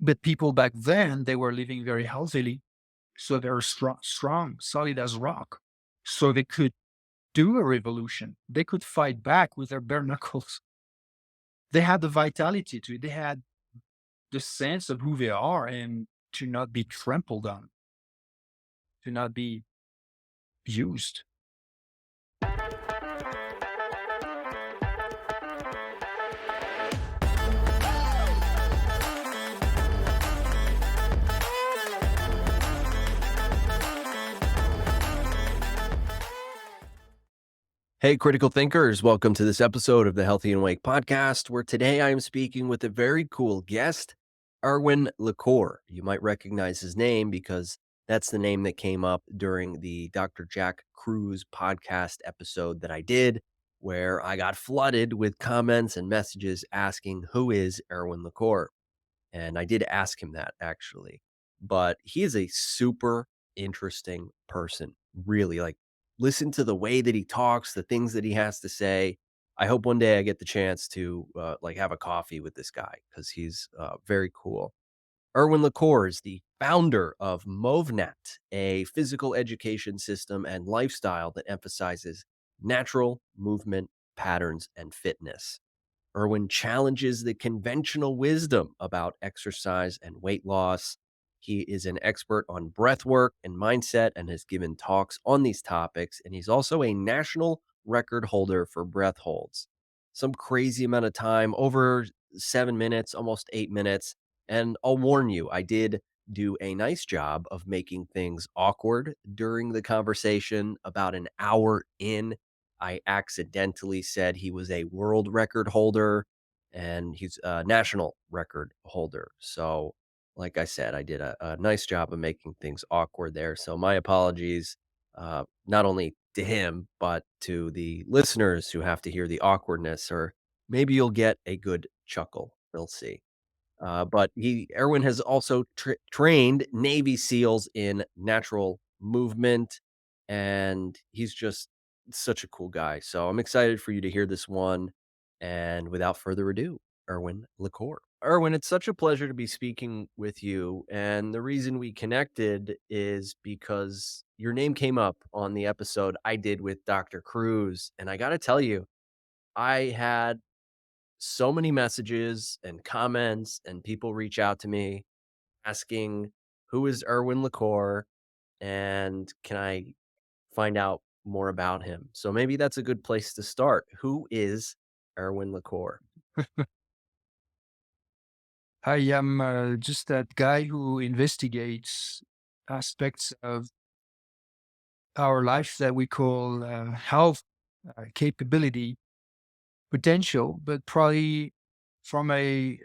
But people back then, they were living very healthily. So they were strong, solid as rock. So they could do a revolution. They could fight back with their bare knuckles. They had the vitality to it. They had the sense of who they are and to not be trampled on, to not be used. Hey, critical thinkers, welcome to this episode of the Healthy and Awake podcast, where today I am speaking with a very cool guest, Erwan Le Corre. You might recognize his name because that's the name that came up during the Dr. Jack Cruz podcast episode that I did, where I got flooded with comments and messages asking, who is Erwan Le Corre? And I did ask him that actually, but he is a super interesting person, really. Like, listen to the way that he talks, the things that he has to say. I hope one day I get the chance to have a coffee with this guy because he's very cool. Erwan Le Corre is the founder of MovNat, a physical education system and lifestyle that emphasizes natural movement patterns and fitness. Erwan challenges the conventional wisdom about exercise and weight loss. He is an expert on breathwork and mindset and has given talks on these topics. And he's also a national record holder for breath holds. Some crazy amount of time, over 7 minutes, almost 8 minutes. And I'll warn you, I did do a nice job of making things awkward during the conversation. About an hour in, I accidentally said he was a world record holder and he's a national record holder. So, like I said, I did a nice job of making things awkward there. So, my apologies, not only to him, but to the listeners who have to hear the awkwardness, or maybe you'll get a good chuckle. We'll see. But Erwan has also trained Navy SEALs in natural movement, and he's just such a cool guy. So I'm excited for you to hear this one. And without further ado, Erwan Le Corre. Erwan, it's such a pleasure to be speaking with you. And the reason we connected is because your name came up on the episode I did with Dr. Cruz. And I got to tell you, I had so many messages and comments and people reach out to me asking, who is Erwan Le Corre and can I find out more about him? So maybe that's a good place to start. Who is Erwan Le Corre? I am just that guy who investigates aspects of our life that we call health, capability, potential, but probably from a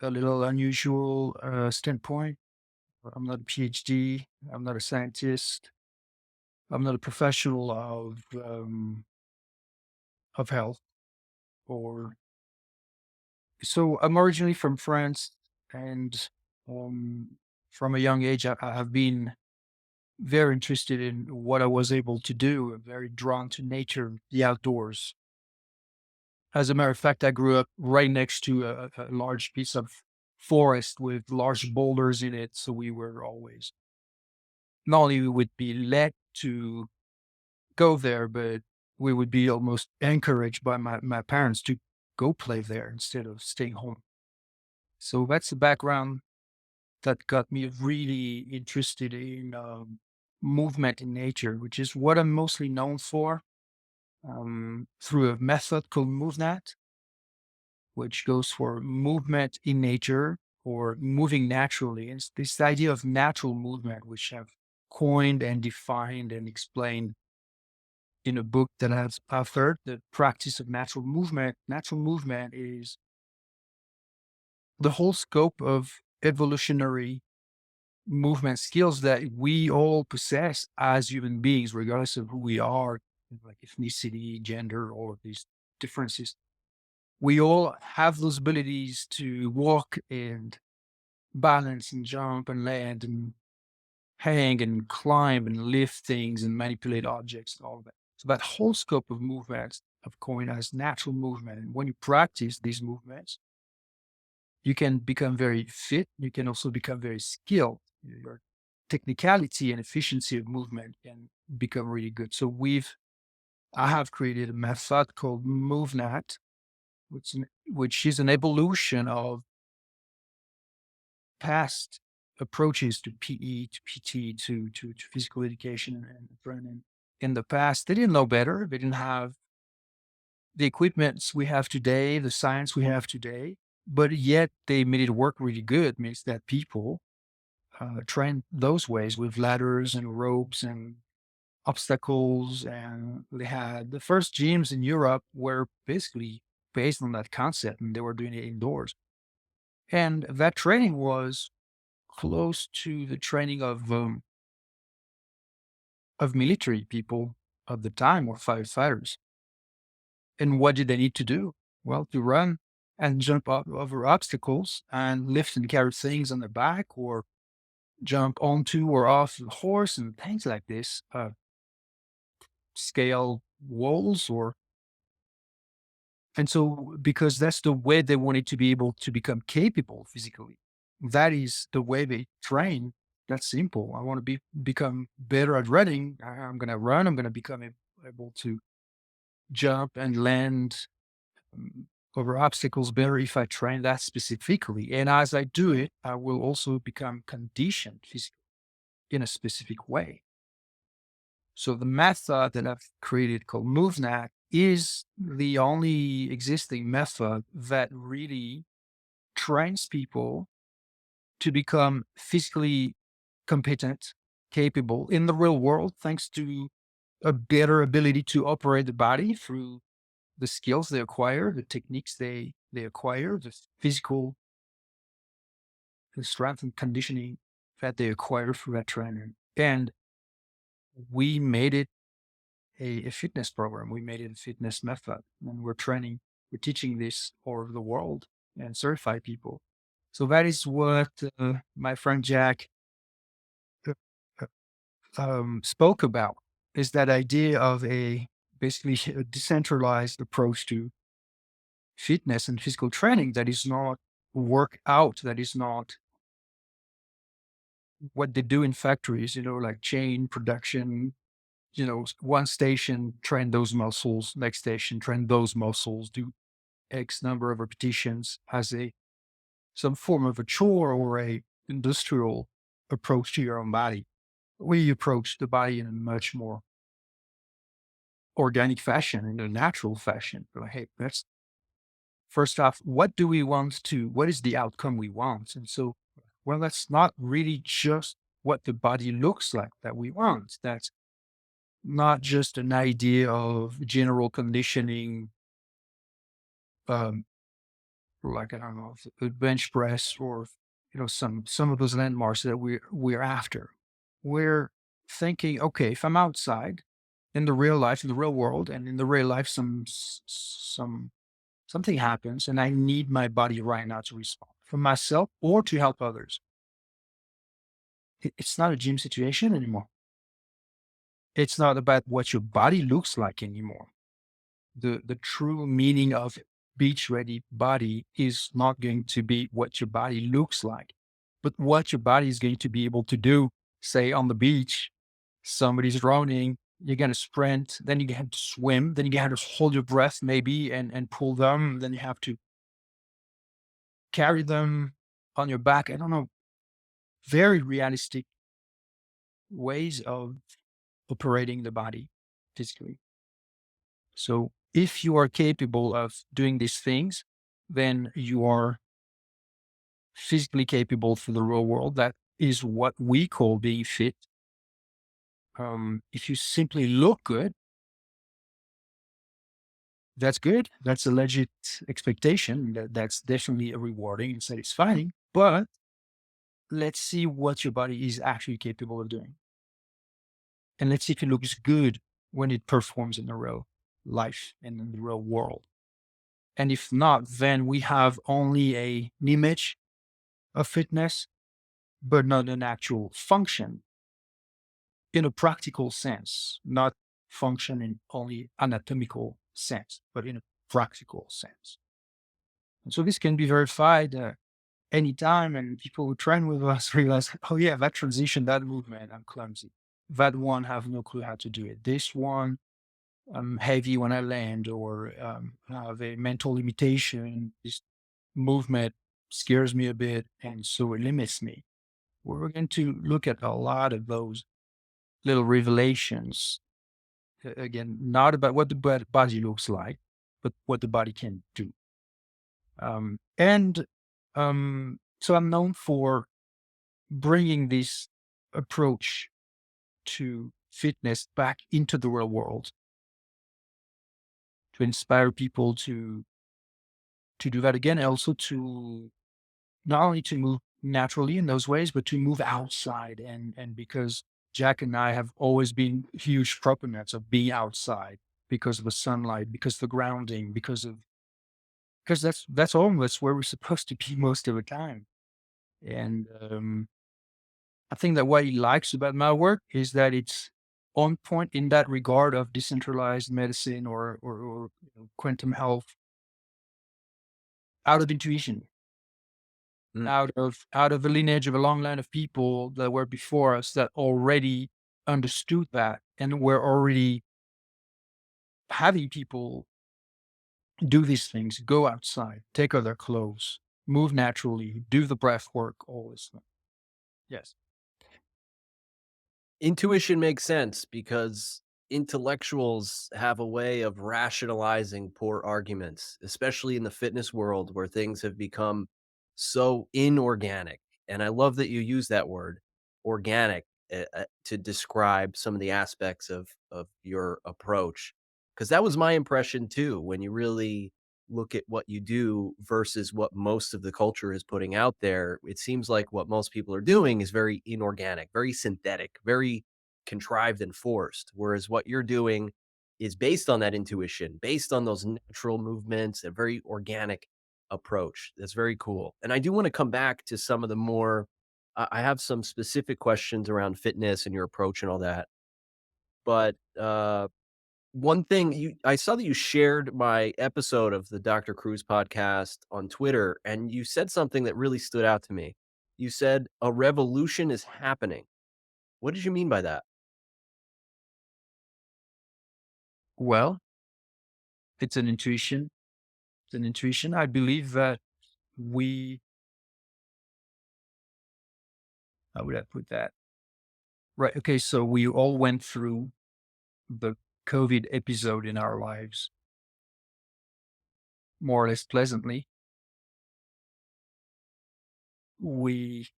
little unusual standpoint. I'm not a PhD. I'm not a scientist. I'm not a professional of health. Or so I'm originally from France, and from a young age, I have been very interested in what I was able to do. Very drawn to nature, the outdoors. As a matter of fact, I grew up right next to a large piece of forest with large boulders in it. So we were always, not only we would be led to go there, but we would be almost encouraged by my parents to go play there instead of staying home. So that's the background that got me really interested in movement in nature, which is what I'm mostly known for, through a method called MovNat, which goes for movement in nature or moving naturally. And it's this idea of natural movement, which I've coined and defined and explained in a book that I've authored, The Practice of Natural Movement. Natural movement is the whole scope of evolutionary movement skills that we all possess as human beings, regardless of who we are, like ethnicity, gender, all of these differences. We all have those abilities to walk and balance and jump and land and hang and climb and lift things and manipulate objects and all of that. So that whole scope of movements I've coined as natural movement. And when you practice these movements, You can become very fit. You can also become very skilled. Your technicality and efficiency of movement can become really good. So I have created a method called MovNat, which is an evolution of past approaches to PE, to PT, to physical education and training. In the past, they didn't know better. They didn't have the equipments we have today, the science we have today, but yet they made it work really good. Means that people trained those ways with ladders and ropes and obstacles, and they had the first gyms in Europe were basically based on that concept, and they were doing it indoors. And that training was close to the training of military people of the time or firefighters. And what did they need to do? Well, to run and jump up over obstacles and lift and carry things on their back or jump onto or off the horse and things like this, scale walls or and so because that's the way they wanted to be able to become capable physically. That is the way they train. That's simple. I want to become better at running. I'm gonna run. I'm gonna become able to jump and land over obstacles better if I train that specifically. And as I do it, I will also become conditioned physically in a specific way. So the method that I've created called MovNat is the only existing method that really trains people to become physically competent, capable in the real world, thanks to a better ability to operate the body through the skills they acquire, the techniques they acquire, the physical the strength and conditioning that they acquire through that training. And we made it a fitness program. We made it a fitness method, and we're teaching this all over the world and certify people. So that is what my friend Jack uh, spoke about is that idea of a basically a decentralized approach to fitness and physical training that is not workout, that is not what they do in factories, like chain production, one station train those muscles, next station train those muscles, do X number of repetitions as a some form of a chore or a industrial approach to your own body. We approach the body in a much more organic fashion, in a natural fashion. We're like, hey, let's first off, what is the outcome we want? And so, well, that's not really just what the body looks like that we want. That's not just an idea of general conditioning, um, like I don't know, a bench press or some of those landmarks that we're after. We're thinking, okay, if I'm outside in the real life, in the real world, and in the real life, something happens, and I need my body right now to respond for myself or to help others. It's not a gym situation anymore. It's not about what your body looks like anymore. The true meaning of beach ready body is not going to be what your body looks like, but what your body is going to be able to do. Say on the beach, somebody's drowning, you're gonna sprint, then you have to swim, then you have to hold your breath maybe and pull them, then you have to carry them on your back. I don't know, very realistic ways of operating the body physically. So if you are capable of doing these things, then you are physically capable for the real world. That is what we call being fit. If you simply look good, that's good. That's a legit expectation. That's definitely a rewarding and satisfying. But let's see what your body is actually capable of doing. And let's see if it looks good when it performs in the real life and in the real world. And if not, then we have only an image of fitness, but not an actual function in a practical sense, not function in only anatomical sense, but in a practical sense. And so this can be verified. anytime, and people who train with us realize, oh yeah, that transition, that movement, I'm clumsy. That one, have no clue how to do it. This one, I'm heavy when I land, or I have a mental limitation. This movement scares me a bit, and so it limits me. We're going to look at a lot of those little revelations. Again, not about what the body looks like, but what the body can do. And so I'm known for bringing this approach to fitness back into the real world to inspire people to do that again, and also to not only to move naturally in those ways, but to move outside. And because Jack and I have always been huge proponents of being outside because of the sunlight, because of the grounding, because that's home. That's where we're supposed to be most of the time. And I think that what he likes about my work is that it's on point in that regard of decentralized medicine, or quantum health, out of intuition, Mm. out of the lineage of a long line of people that were before us that already understood that, and were already having people do these things, go outside, take off their clothes, move naturally, do the breath work, all this stuff. Yes. Intuition makes sense because intellectuals have a way of rationalizing poor arguments, especially in the fitness world where things have become so inorganic. And I love that you use that word, organic, to describe some of the aspects of your approach. Because that was my impression too, when you really look at what you do versus what most of the culture is putting out there. It seems like what most people are doing is very inorganic, very synthetic, very contrived and forced. Whereas what you're doing is based on that intuition, based on those natural movements, a very organic approach. That's very cool. And I do want to come back to some of the more, I have some specific questions around fitness and your approach and all that. But one thing I saw that you shared my episode of the Dr. Cruz podcast on Twitter, and you said something that really stood out to me. You said a revolution is happening. What did you mean by that? Well, it's an intuition. It's an intuition. I believe that we, how would I put that? Right. Okay. So we all went through the COVID episode in our lives more or less pleasantly. We,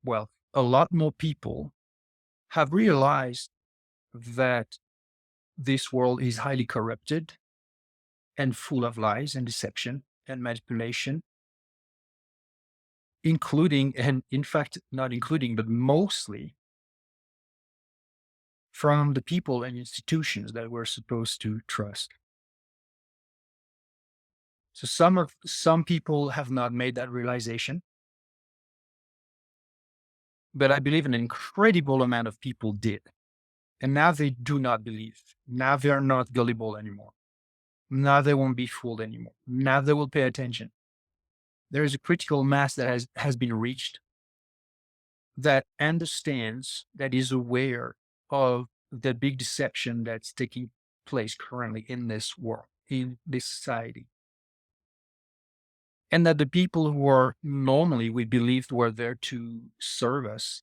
well, a lot more people have realized that this world is highly corrupted and full of lies and deception and manipulation, including, and in fact, not including, but mostly from the people and institutions that we're supposed to trust. So some people have not made that realization, but I believe an incredible amount of people did. And now they do not believe. Now they are not gullible anymore. Now they won't be fooled anymore. Now they will pay attention. There is a critical mass that has been reached, that understands, that is aware of the big deception that's taking place currently in this world, in this society. And that the people who are normally we believed were there to serve us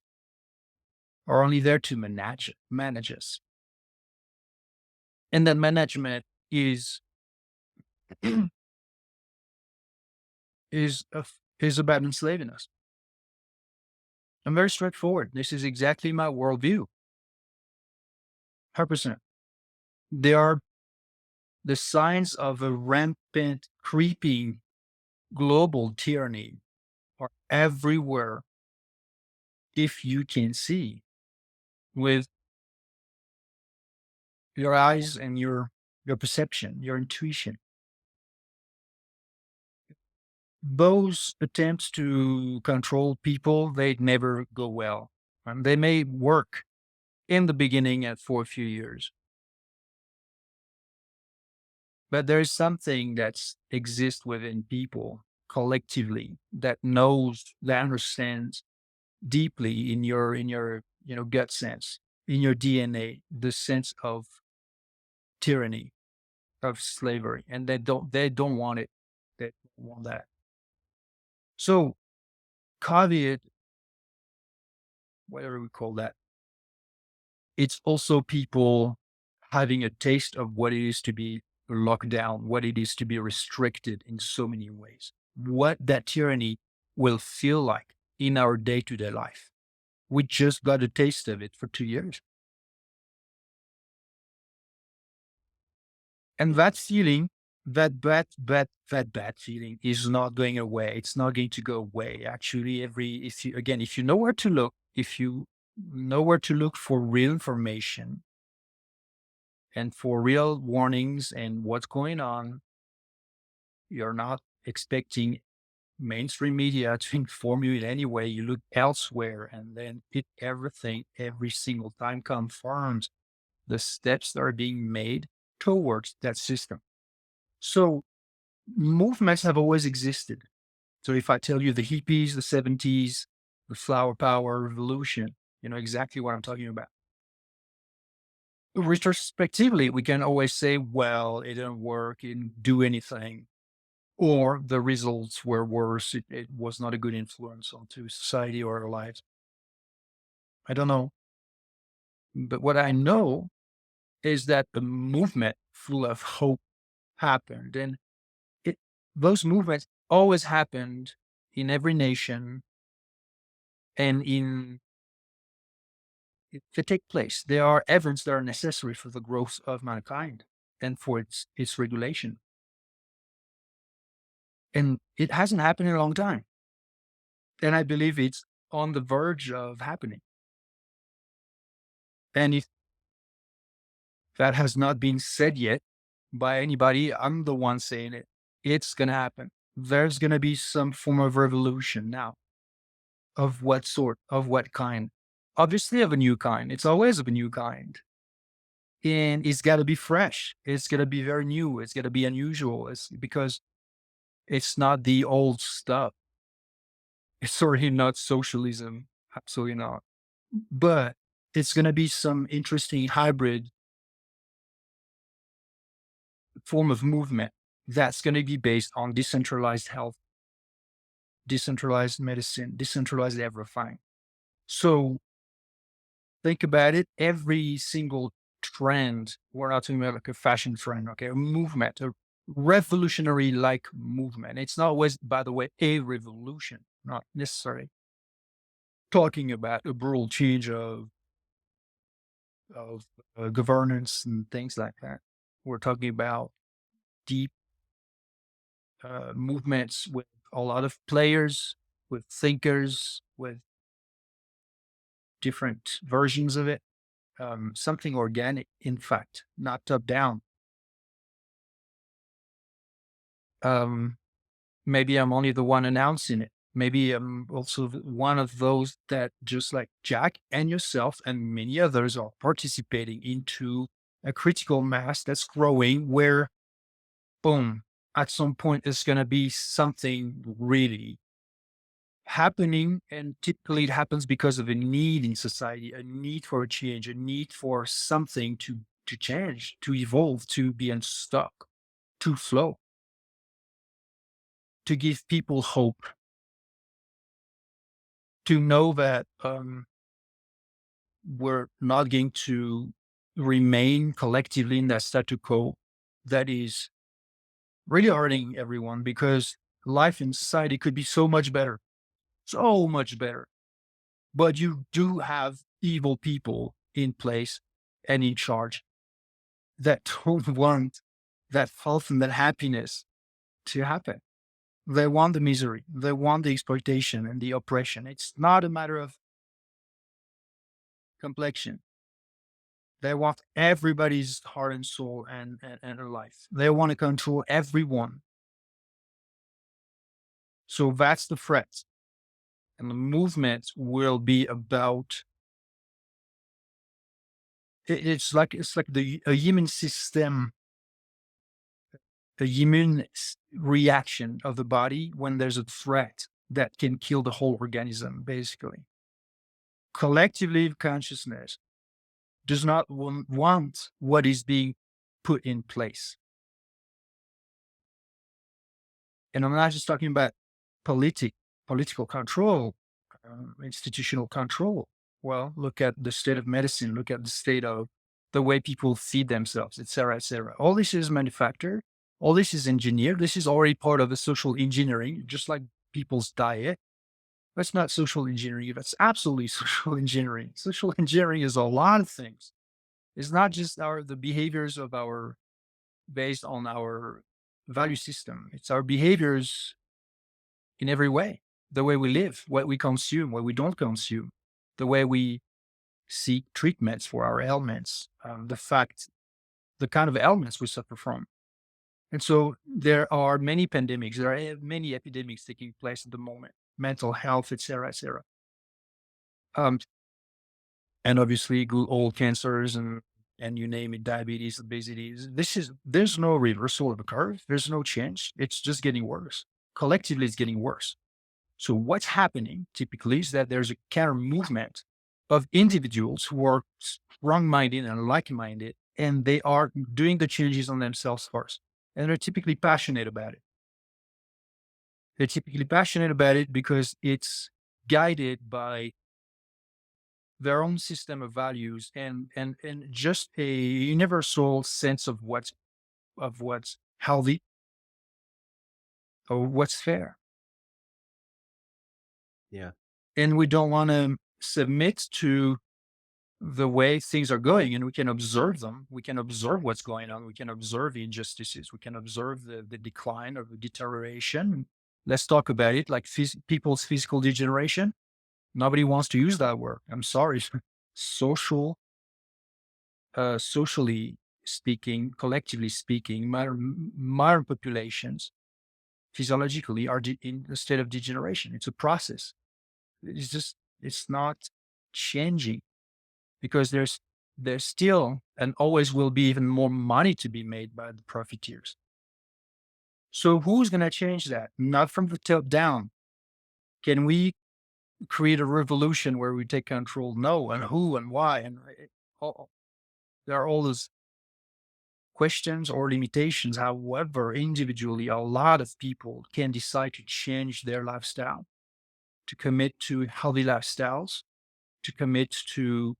are only there to manage us. And that management is is about enslaving us. I'm very straightforward. This is exactly my worldview. 100%. They are the signs of a rampant, creeping global tyranny are everywhere if you can see with your eyes and your perception, your intuition. Those attempts to control people, they never go well. And they may work in the beginning and for a few years. But there is something that exists within people collectively, that knows, that understands deeply in your gut sense, in your DNA, the sense of tyranny, of slavery, and they don't want it. They don't want that. So caveat, whatever we call that, it's also people having a taste of what it is to be locked down, what it is to be restricted in so many ways, what that tyranny will feel like in our day-to-day life. We just got a taste of it for 2 years. And that feeling, that bad feeling is not going away. It's not going to go away. Actually, if you know where to look, if you know where to look for real information and for real warnings and what's going on, you're not expecting mainstream media to inform you in any way. You look elsewhere, and then everything every single time confirms the steps that are being made towards that system. So movements have always existed. So if I tell you the hippies, the 70s, the flower power revolution, you know exactly what I'm talking about. Retrospectively, we can always say, well, it didn't work, it didn't do anything, or the results were worse. It was not a good influence onto society or our lives. I don't know. But what I know is that the movement full of hope happened. And it, those movements always happened in every nation and they take place. There are events that are necessary for the growth of mankind and for its regulation. And it hasn't happened in a long time. And I believe it's on the verge of happening. And if that has not been said yet by anybody, I'm the one saying it. It's going to happen. There's going to be some form of revolution now. Of what sort? Of what kind? Obviously, of a new kind. It's always of a new kind. And it's got to be fresh. It's going to be very new. It's going to be unusual. It's because it's not the old stuff. It's certainly not socialism. Absolutely not. But it's going to be some interesting hybrid form of movement that's going to be based on decentralized health, decentralized medicine, decentralized everything. So think about it. Every single trend, we're not talking about like a fashion trend, okay? A movement, a revolutionary like movement. It's not always, by the way, a revolution, not necessarily talking about a brutal change of governance and things like that. We're talking about deep movements with a lot of players, with thinkers, with different versions of it. Something organic, in fact, not top down. Um, Maybe I'm only the one announcing it. Maybe I'm also one of those that, just like Jack and yourself and many others, are participating into a critical mass that's growing where, boom, at some point, it's going to be something really happening. And typically it happens because of a need in society, a need for a change, a need for something to change, to evolve, to be unstuck, to flow, to give people hope, to know that we're not going to remain collectively in that statu quo that is really hurting everyone, because life in society could be so much better. But you do have evil people in place and in charge that don't want that health and that happiness to happen. They want the misery. They want the exploitation and the oppression. It's not a matter of complexion. They want everybody's heart and soul and life. They want to control everyone. So that's the threat. And the movement will be about it's like a human system, a human reaction of the body when there's a threat that can kill the whole organism, basically. Collectively consciousness does not want what is being put in place. And I'm not just talking about politic, political control, institutional control. Well, look at the state of medicine, look at the state of the way people feed themselves, et cetera, et cetera. All this is manufactured, all this is engineered. This is already part of the social engineering, just like people's diet. That's not social engineering. That's absolutely social engineering. Social engineering is a lot of things. It's not just the behaviors of our based on our value system. It's our behaviors in every way. The way we live, what we consume, what we don't consume, the way we seek treatments for our ailments, the kind of ailments we suffer from. And so there are many pandemics, there are many epidemics taking place at the moment, mental health, et cetera, et cetera. Um, and obviously good old cancers and you name it, diabetes, obesity. There's no reversal of the curve. There's no change. It's just getting worse. Collectively, it's getting worse. So what's happening typically is that there's a counter movement of individuals who are strong-minded and like-minded, and they are doing the changes on themselves first. And they're typically passionate about it. They're typically passionate about it because it's guided by their own system of values and just a universal sense of what's healthy or what's fair. Yeah. And we don't want to submit to the way things are going, and we can observe them. We can observe what's going on. We can observe the injustices. We can observe the decline or the deterioration. Let's talk about it like people's physical degeneration. Nobody wants to use that word. I'm sorry. Social, socially speaking, collectively speaking, modern populations physiologically are in a state of degeneration. It's a process. It's not changing because there's still and always will be even more money to be made by the profiteers. So who's going to change that? Not from the top down. Can we create a revolution where we take control? No. And who and why? And there are all those questions or limitations. However, individually, a lot of people can decide to change their lifestyle, to commit to healthy lifestyles, to commit to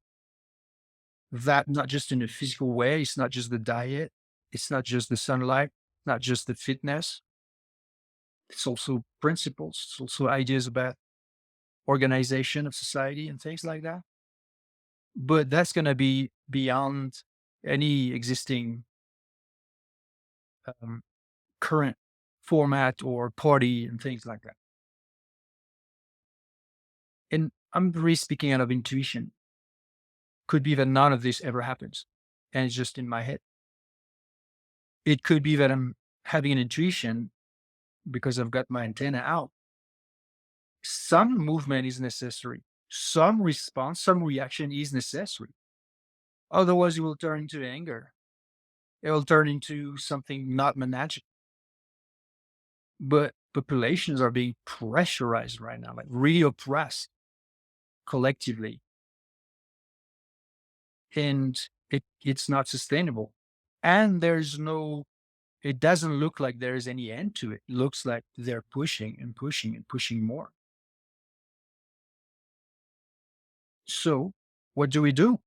that not just in a physical way. It's not just the diet. It's not just the sunlight, not just the fitness. It's also principles. It's also ideas about organization of society and things like that. But that's going to be beyond any existing um, current format or party and things like that. And I'm really speaking out of intuition. Could be that none of this ever happens and it's just in my head. It could be that I'm having an intuition because I've got my antenna out. Some movement is necessary. Some response, some reaction is necessary. Otherwise, it will turn into anger. It will turn into something not manageable. But populations are being pressurized right now, like really oppressed collectively. And it's not sustainable. And it doesn't look like there's any end to it. It looks like they're pushing and pushing and pushing more. So what do we do?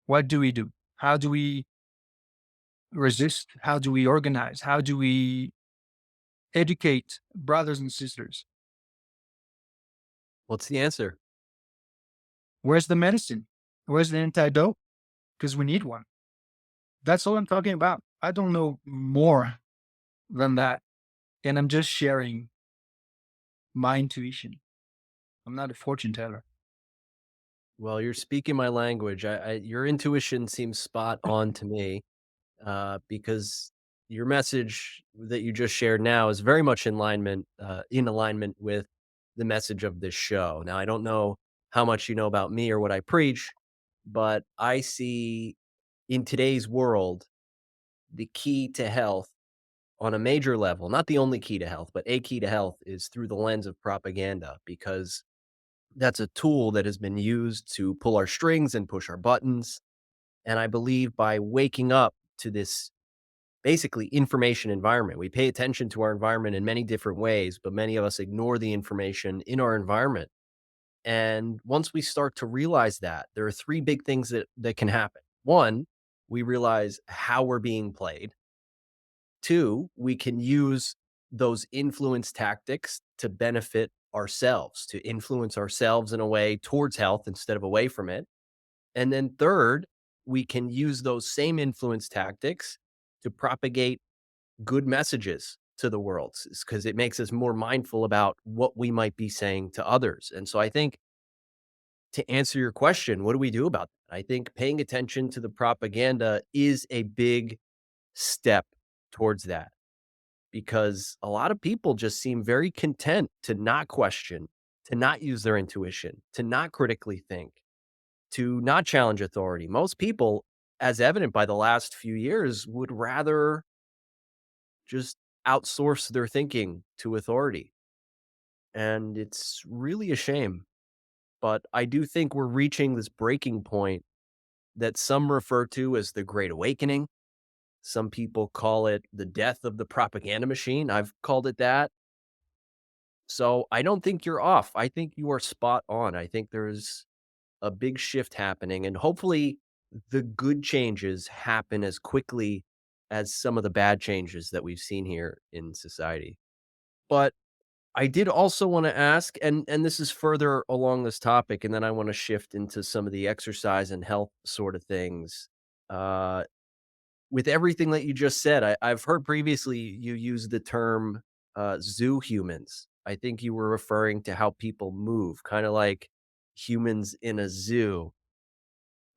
What do we do? How do we resist? How do we organize? How do we educate brothers and sisters? What's the answer? Where's the medicine? Where's the antidote? Because we need one. That's all I'm talking about. I don't know more than that. And I'm just sharing my intuition. I'm not a fortune teller. Well, you're speaking my language. Your intuition seems spot on to me, because your message that you just shared now is very much in alignment with the message of this show. Now, I don't know how much you know about me or what I preach, but I see in today's world the key to health on a major level, not the only key to health, but a key to health is through the lens of propaganda because that's a tool that has been used to pull our strings and push our buttons. And I believe by waking up to this basically information environment, we pay attention to our environment in many different ways, but many of us ignore the information in our environment. And once we start to realize that, there are three big things that can happen. One, we realize how we're being played. Two, we can use those influence tactics to benefit ourselves, to influence ourselves in a way towards health instead of away from it. And then third, we can use those same influence tactics to propagate good messages to the world because it makes us more mindful about what we might be saying to others. And so I think to answer your question, what do we do about that? I think paying attention to the propaganda is a big step towards that because a lot of people just seem very content to not question, to not use their intuition, to not critically think, to not challenge authority. Most people, as evident by the last few years, would rather just outsource their thinking to authority. And it's really a shame. But I do think we're reaching this breaking point that some refer to as the Great Awakening. Some people call it the death of the propaganda machine. I've called it that. So I don't think you're off. I think you are spot on. I think there's a big shift happening, and hopefully the good changes happen as quickly as some of the bad changes that we've seen here in society. But I did also want to ask, and this is further along this topic, and then I want to shift into some of the exercise and health sort of things. Uh, with everything that you just said, I've heard previously you use the term zoo humans. I think you were referring to how people move, kind of like humans in a zoo.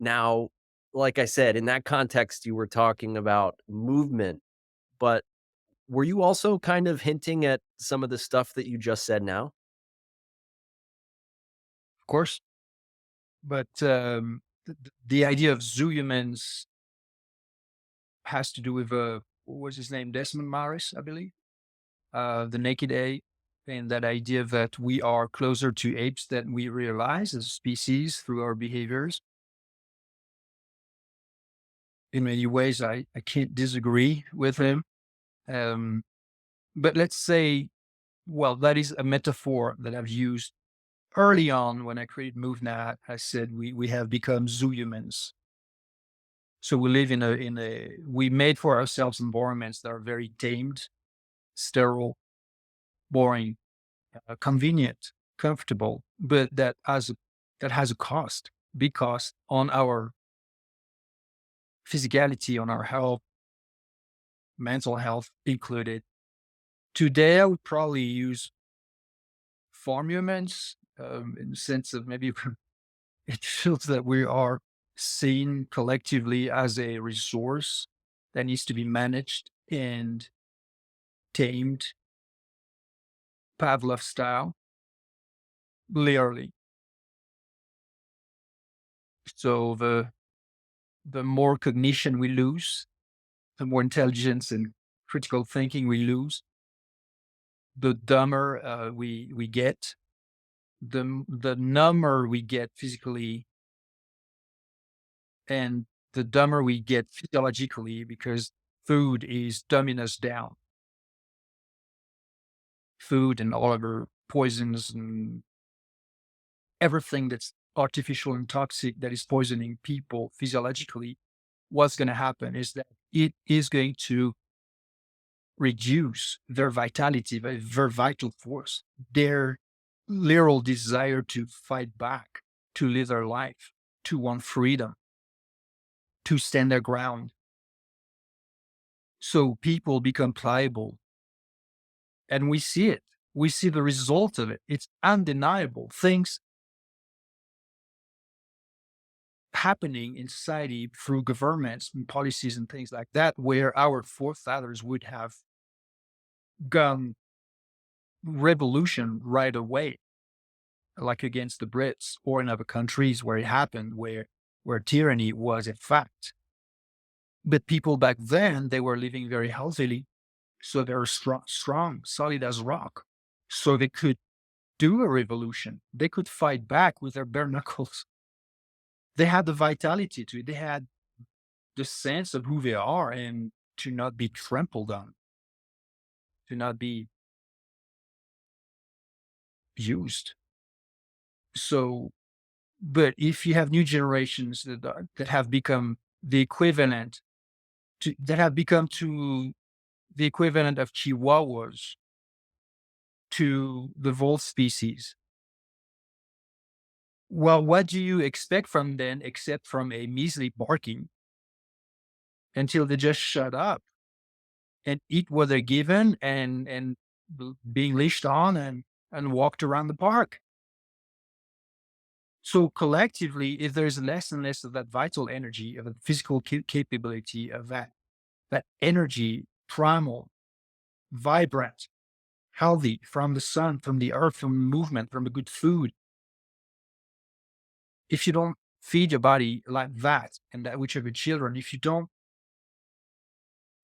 Now, like I said, in that context, you were talking about movement, but were you also kind of hinting at some of the stuff that you just said now? Of course. But the idea of zoo humans has to do with what was his name? Desmond Morris, I believe. The naked ape, and that idea that we are closer to apes than we realize as a species through our behaviors. In many ways, I can't disagree with him. Um, but let's say, well, that is a metaphor that I've used early on when I created MovNat. I said we have become zoo humans. So we live we made for ourselves environments that are very tamed, sterile, boring, convenient, comfortable, but that has a cost, big cost on our physicality, on our health, mental health included. Today, I would probably use farm humans in the sense of maybe it feels that we are seen collectively as a resource that needs to be managed and tamed, Pavlov style, literally. So the more cognition we lose, the more intelligence and critical thinking we lose, the dumber we get, the number we get physically, and the dumber we get physiologically because food is dumbing us down. Food and all other poisons and everything that's artificial and toxic that is poisoning people physiologically, what's going to happen is that it is going to reduce their vitality, their vital force, their literal desire to fight back, to live their life, to want freedom, to stand their ground. So people become pliable, and we see it. We see the result of it. It's undeniable. Things happening in society through governments and policies and things like that, where our forefathers would have gone revolution right away, like against the Brits or in other countries where it happened, where tyranny was a fact. But people back then, they were living very healthily. So they're strong, solid as rock. So they could do a revolution. They could fight back with their bare knuckles. They had the vitality to it. They had the sense of who they are and to not be trampled on, to not be used. So, but if you have new generations that have become the equivalent that have become to the equivalent of chihuahuas to the wolf species, well, what do you expect from them except from a measly barking until they just shut up and eat what they're given and being leashed on and walked around the park? So collectively, if there's less and less of that vital energy, of the physical capability of that energy, primal, vibrant, healthy from the sun, from the earth, from movement, from the good food. If you don't feed your body like that, and that which of your children, if you don't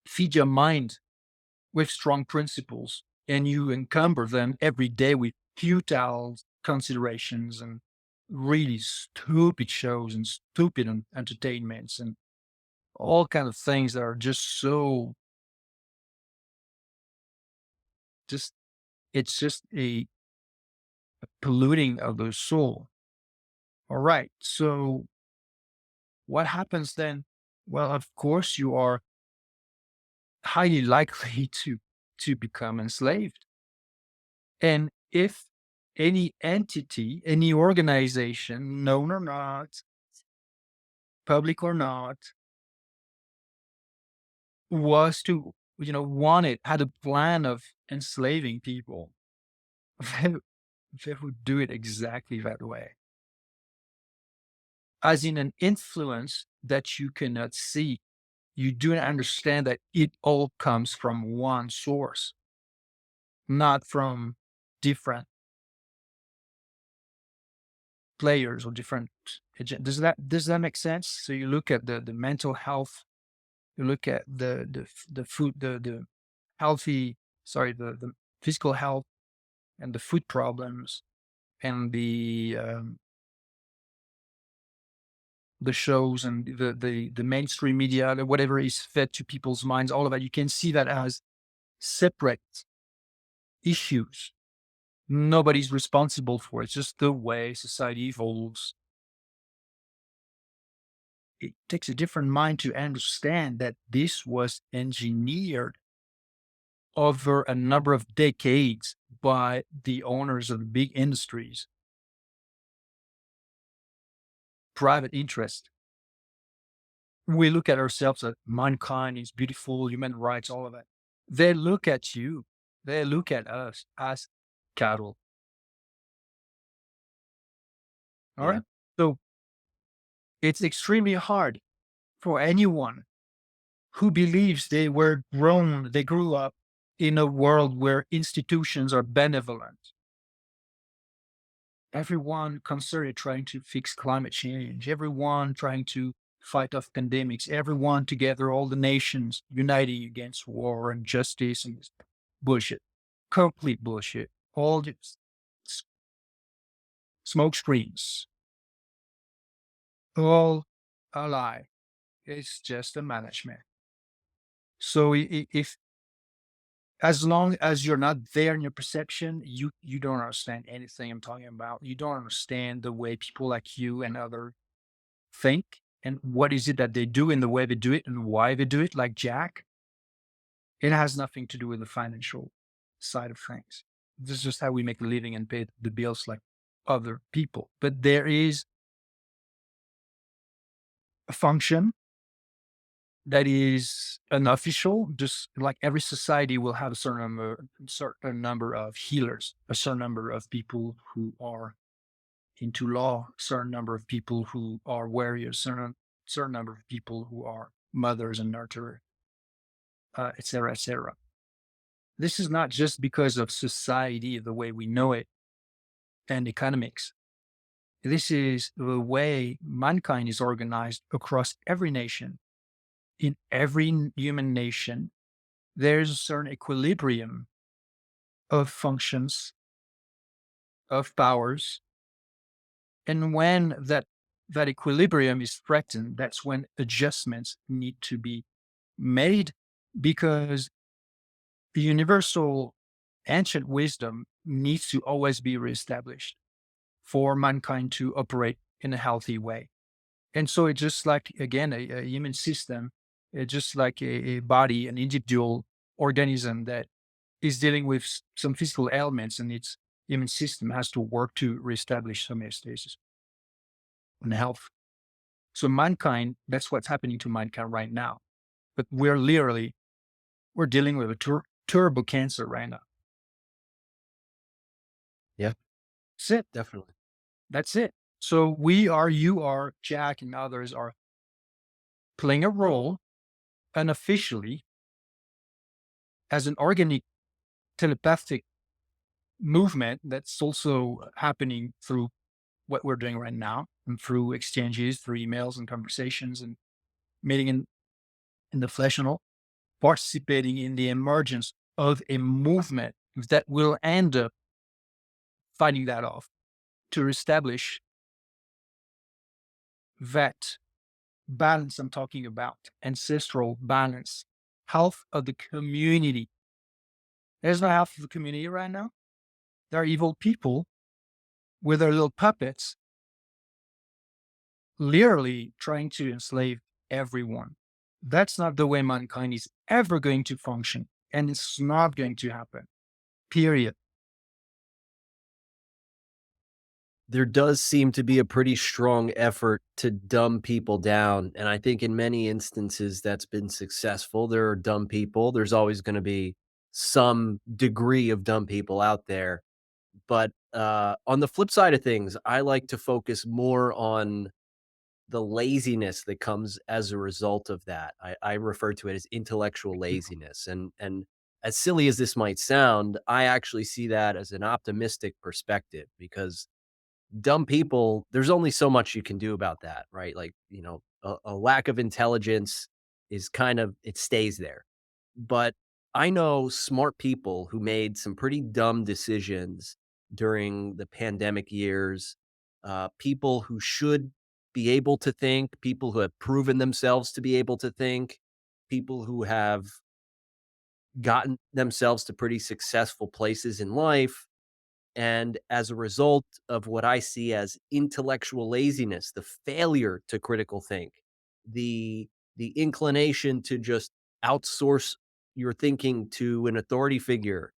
feed your mind with strong principles and you encumber them every day with futile considerations and really stupid shows and stupid entertainments and all kind of things that are just so just it's just a polluting of the soul. All right. So what happens then? Well, of course, you are highly likely to become enslaved. And if any entity, any organization, known or not, public or not, was to, wanted, had a plan of enslaving people, they, they would do it exactly that way. As in an influence that you cannot see. You do not understand that it all comes from one source, not from different players or different does that make sense? So you look at the mental health, you look at the food, the healthy, sorry, the physical health and the food problems and the shows and the mainstream media, whatever is fed to people's minds, all of that, you can see that as separate issues. Nobody's responsible for it. It's just the way society evolves. It takes a different mind to understand that this was engineered over a number of decades by the owners of the big industries, private interest. We look at ourselves as mankind is beautiful, human rights, all of that. They look at you, they look at us as cattle. All Yeah. right. So it's extremely hard for anyone who believes they grew up in a world where institutions are benevolent. Everyone concerted trying to fix climate change, everyone trying to fight off pandemics, everyone together, all the nations uniting against war and justice and bullshit, complete bullshit, all just smoke screens, all a lie. It's just a management. So if as long as you're not there in your perception, you don't understand anything I'm talking about. You don't understand the way people like you and other think and what is it that they do and the way they do it and why they do it, like Jack. It has nothing to do with the financial side of things. This is just how we make a living and pay the bills like other people. But there is a function that is unofficial, just like every society will have a certain number of healers, a certain number of people who are into law, a certain number of people who are warriors, certain number of people who are mothers and nurturers, et cetera, et cetera. This is not just because of society, the way we know it, and economics. This is the way mankind is organized across every nation, in every human nation, there's a certain equilibrium of functions, of powers. And when that equilibrium is threatened, that's when adjustments need to be made, because the universal ancient wisdom needs to always be reestablished for mankind to operate in a healthy way. And so it's just like, again, a human system, it's just like a body, an individual organism that is dealing with some physical ailments, and its immune system has to work to reestablish homeostasis and health. So mankind, that's what's happening to mankind right now. But we're dealing with a turbo cancer right now. Yeah, That's it. definitely. That's it. So you are, Jack, and others are playing a role unofficially as an organic telepathic movement that's also happening through what we're doing right now, and through exchanges, through emails and conversations and meeting in the flesh and all, participating in the emergence of a movement that will end up fighting that off to establish that balance I'm talking about, ancestral balance, health of the community. There's no health of the community right now. There are evil people with their little puppets literally trying to enslave everyone. That's not the way mankind is ever going to function. And it's not going to happen, period. There does seem to be a pretty strong effort to dumb people down, and I think in many instances that's been successful. There are dumb people. There's always gonna be some degree of dumb people out there, but, on the flip side of things, I like to focus more on the laziness that comes as a result of that. I refer to it as intellectual laziness, and as silly as this might sound, I actually see that as an optimistic perspective because dumb people, there's only so much you can do about that, right? Like, a lack of intelligence is kind of it stays there. But I know smart people who made some pretty dumb decisions during the pandemic years, people who should be able to think, people who have proven themselves to be able to think, people who have gotten themselves to pretty successful places in life, and as a result of what I see as intellectual laziness, the failure to critical think, the inclination to just outsource your thinking to an authority figure,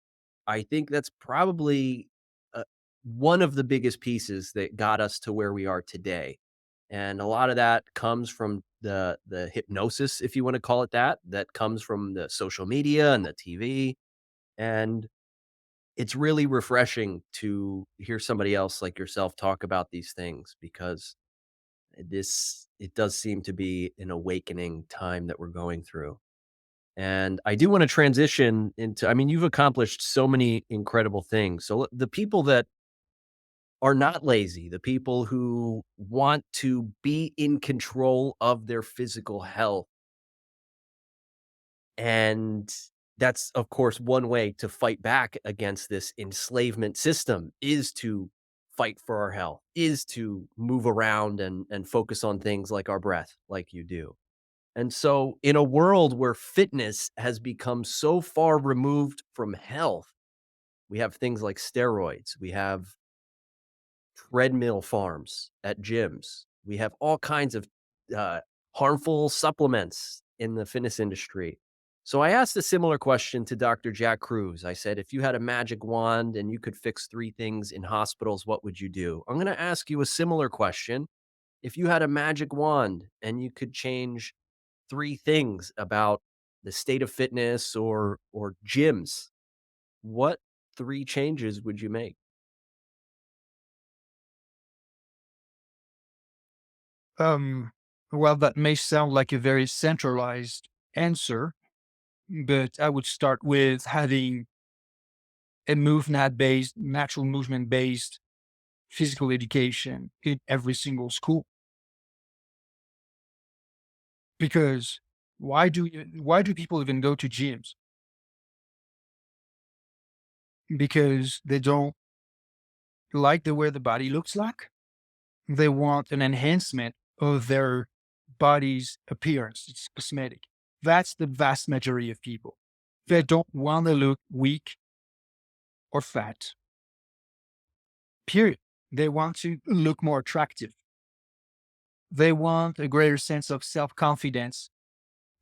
I think that's probably one of the biggest pieces that got us to where we are today. And a lot of that comes from the hypnosis, if you want to call it that, that comes from the social media and the TV. And it's really refreshing to hear somebody else like yourself talk about these things because it does seem to be an awakening time that we're going through. And I do want to transition into, I mean, you've accomplished so many incredible things. So the people that are not lazy, the people who want to be in control of their physical health, and that's, of course, one way to fight back against this enslavement system is to fight for our health, is to move around and focus on things like our breath, like you do. And so in a world where fitness has become so far removed from health, we have things like steroids, we have treadmill farms at gyms. We have all kinds of uh, harmful supplements in the fitness industry. So I asked a similar question to Dr. Jack Cruz. I said, if you had a magic wand and you could fix three things in hospitals, what would you do? I'm going to ask you a similar question. If you had a magic wand and you could change three things about the state of fitness or gyms, what three changes would you make? Um, well, that may sound like a very centralized answer, but I would start with having a MovNat based, natural movement based physical education in every single school. Because why do people even go to gyms? because they don't like the way the body looks like. They want an enhancement of their body's appearance. It's cosmetic. That's the vast majority of people. They don't want to look weak or fat, period. They want to look more attractive. They want a greater sense of self confidence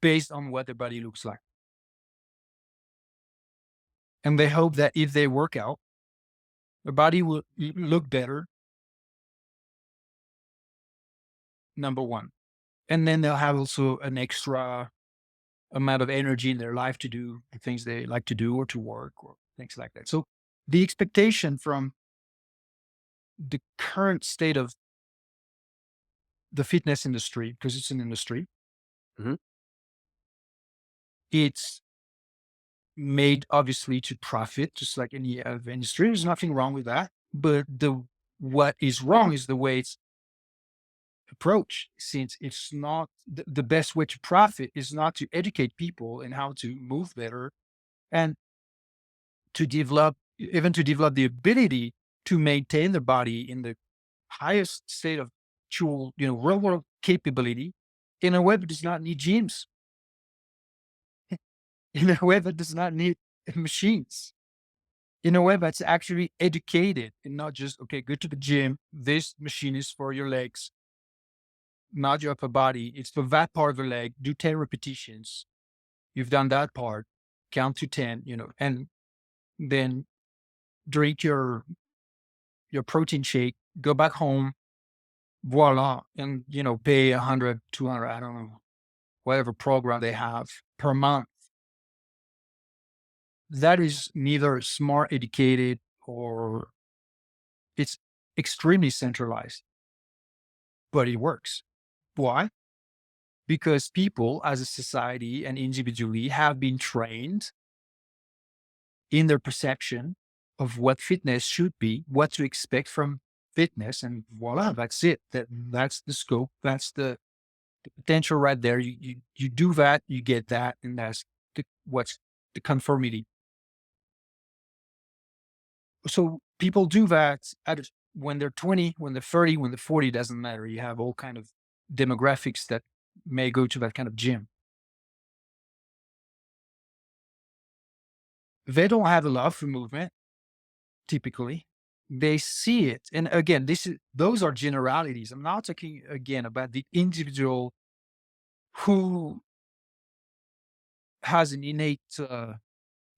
based on what their body looks like. And they hope that if they work out, their body will look better, number one. And then they'll have also an extra amount of energy in their life to do the things they like to do or to work or things like that. So the expectation from the current state of the fitness industry, because it's an industry, Mhm. it's made obviously to profit, just like any other industry. There's nothing wrong with that. But the what is wrong is the way it's approached, since it's not the best way to profit is not to educate people in how to move better and to develop, even to develop the ability to maintain their body in the highest state of actual, real world capability in a way that does not need gyms, in a way that does not need machines, in a way that's actually educated and not just, okay, go to the gym. This machine is for your legs, not your upper body. It's for that part of the leg. Do 10 repetitions. You've done that part. Count to 10, and then drink your protein shake, go back home, voila, and pay 100, 200, I don't know, whatever program they have per month. That is neither smart educated or it's extremely centralized, but it works. Why? Because people as a society and individually have been trained in their perception of what fitness should be, what to expect from fitness, and voila, that's it. That's the scope. That's the potential right there. You do that, you get that, and that's what's the conformity. So people do that when they're 20, when they're 30, when they're 40, doesn't matter. You have all kind of demographics that may go to that kind of gym. They don't have a love for movement, typically. They see it. And again, those are generalities. I'm not talking again about the individual who has an innate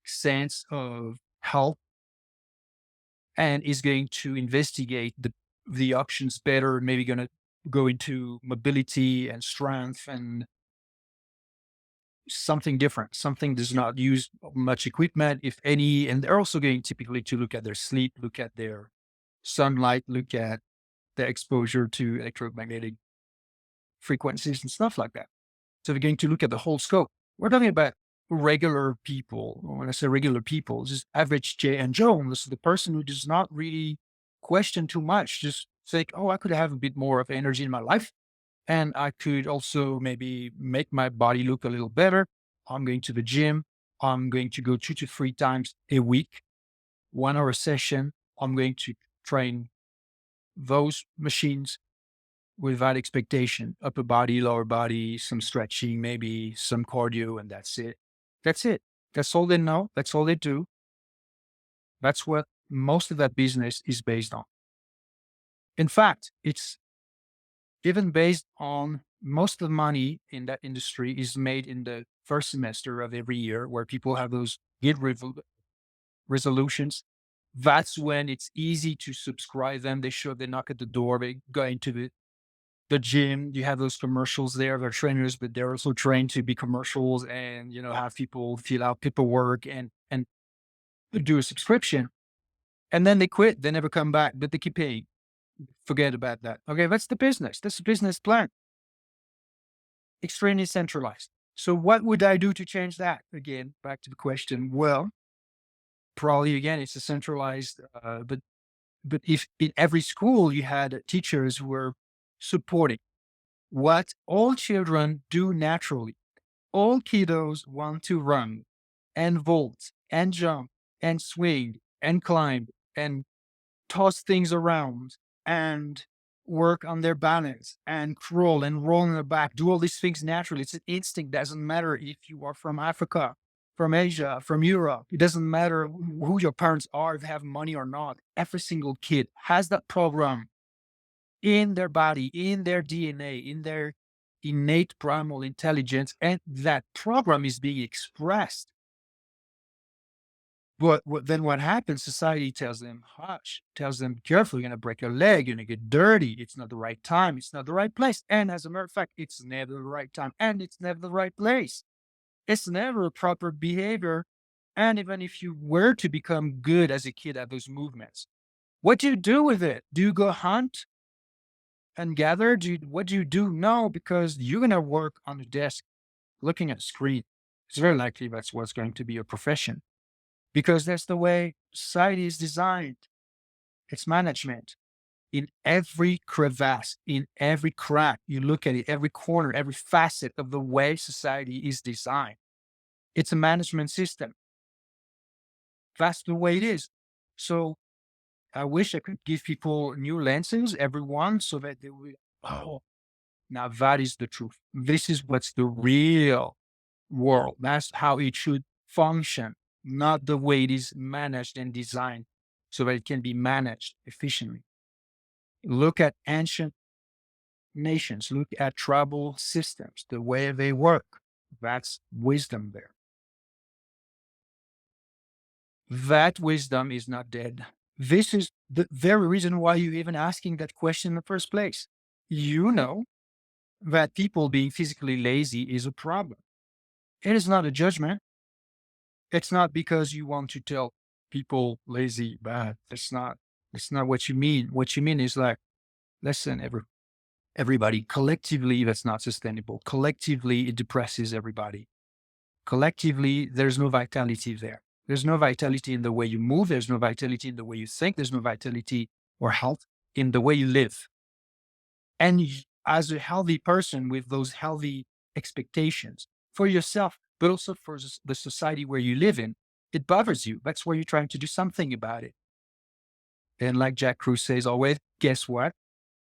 sense of health and is going to investigate the options better, maybe going to go into mobility and strength and something different, something does not use much equipment, if any. And they're also going typically to look at their sleep, look at their sunlight, look at their exposure to electromagnetic frequencies and stuff like that. So they're going to look at the whole scope. We're talking about regular people. When I say regular people, just average J and Joe. This is the person who does not really question too much. Just think, oh, I could have a bit more of energy in my life. And I could also maybe make my body look a little better. I'm going to the gym. I'm going to go 2 to 3 times a week, 1 hour session. I'm going to train those machines with that expectation, upper body, lower body, some stretching, maybe some cardio, and that's it. That's it. That's all they know. That's all they do. That's what most of that business is based on. In fact, it's even based on most of the money in that industry is made in the first semester of every year where people have those resolutions. That's when it's easy to subscribe them. They show up, they knock at the door, they go into the gym. You have those commercials there. They're trainers, but they're also trained to be commercials and, have people fill out paperwork and do a subscription. And then they quit. They never come back, but they keep paying. Forget about that. Okay, that's the business. That's the business plan. Extremely centralized. So what would I do to change that? Again, back to the question. Well, probably again, it's a centralized, but if in every school you had teachers who were supporting what all children do naturally. All kiddos want to run and vault and jump and swing and climb and toss things around and work on their balance and crawl and roll on their back, do all these things naturally. It's an instinct. Doesn't matter if you are from Africa, from Asia, from Europe. It doesn't matter who your parents are, if they have money or not. Every single kid has that program in their body, in their DNA, in their innate primal intelligence, and that program is being expressed. Then what happens? Society tells them, hush, tells them, careful, you're going to break your leg, you're going to get dirty. It's not the right time. It's not the right place. And as a matter of fact, it's never the right time and it's never the right place. It's never a proper behavior. And even if you were to become good as a kid at those movements, what do you do with it? Do you go hunt and gather? What do you do? No, because you're going to work on the desk looking at a screen. It's very likely that's what's going to be your profession because that's the way society is designed. It's management in every crevasse, in every crack. You look at it, every corner, every facet of the way society is designed. It's a management system. That's the way it is. So I wish I could give people new lenses, everyone, so that they will, oh, now that is the truth. This is what's the real world. That's how it should function, not the way it is managed and designed so that it can be managed efficiently. Look at ancient nations, look at tribal systems, the way they work. That's wisdom there. That wisdom is not dead. This is the very reason why you're even asking that question in the first place. You know that people being physically lazy is a problem. It is not a judgment. It's not because you want to tell people lazy bad. It's not what you mean. What you mean is like, listen, everybody, collectively, that's not sustainable. Collectively, it depresses everybody. Collectively, there's no vitality there. There's no vitality in the way you move. There's no vitality in the way you think. There's no vitality or health in the way you live. And as a healthy person with those healthy expectations for yourself, but also for the society where you live in, it bothers you. That's where you're trying to do something about it. And like Jack Cruz says always, guess what?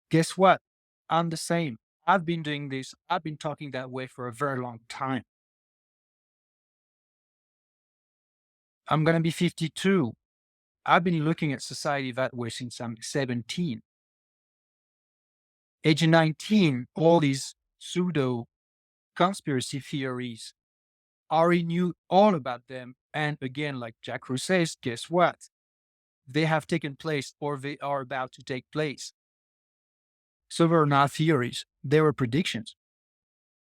Guess what? I'm the same. I've been doing this. I've been talking that way for a very long time. I'm going to be 52. I've been looking at society that way since I'm 17. Age 19, all these pseudo conspiracy theories, I already knew all about them. And again, like Jack Cruz says, guess what? They have taken place or they are about to take place. So they were not theories, they were predictions.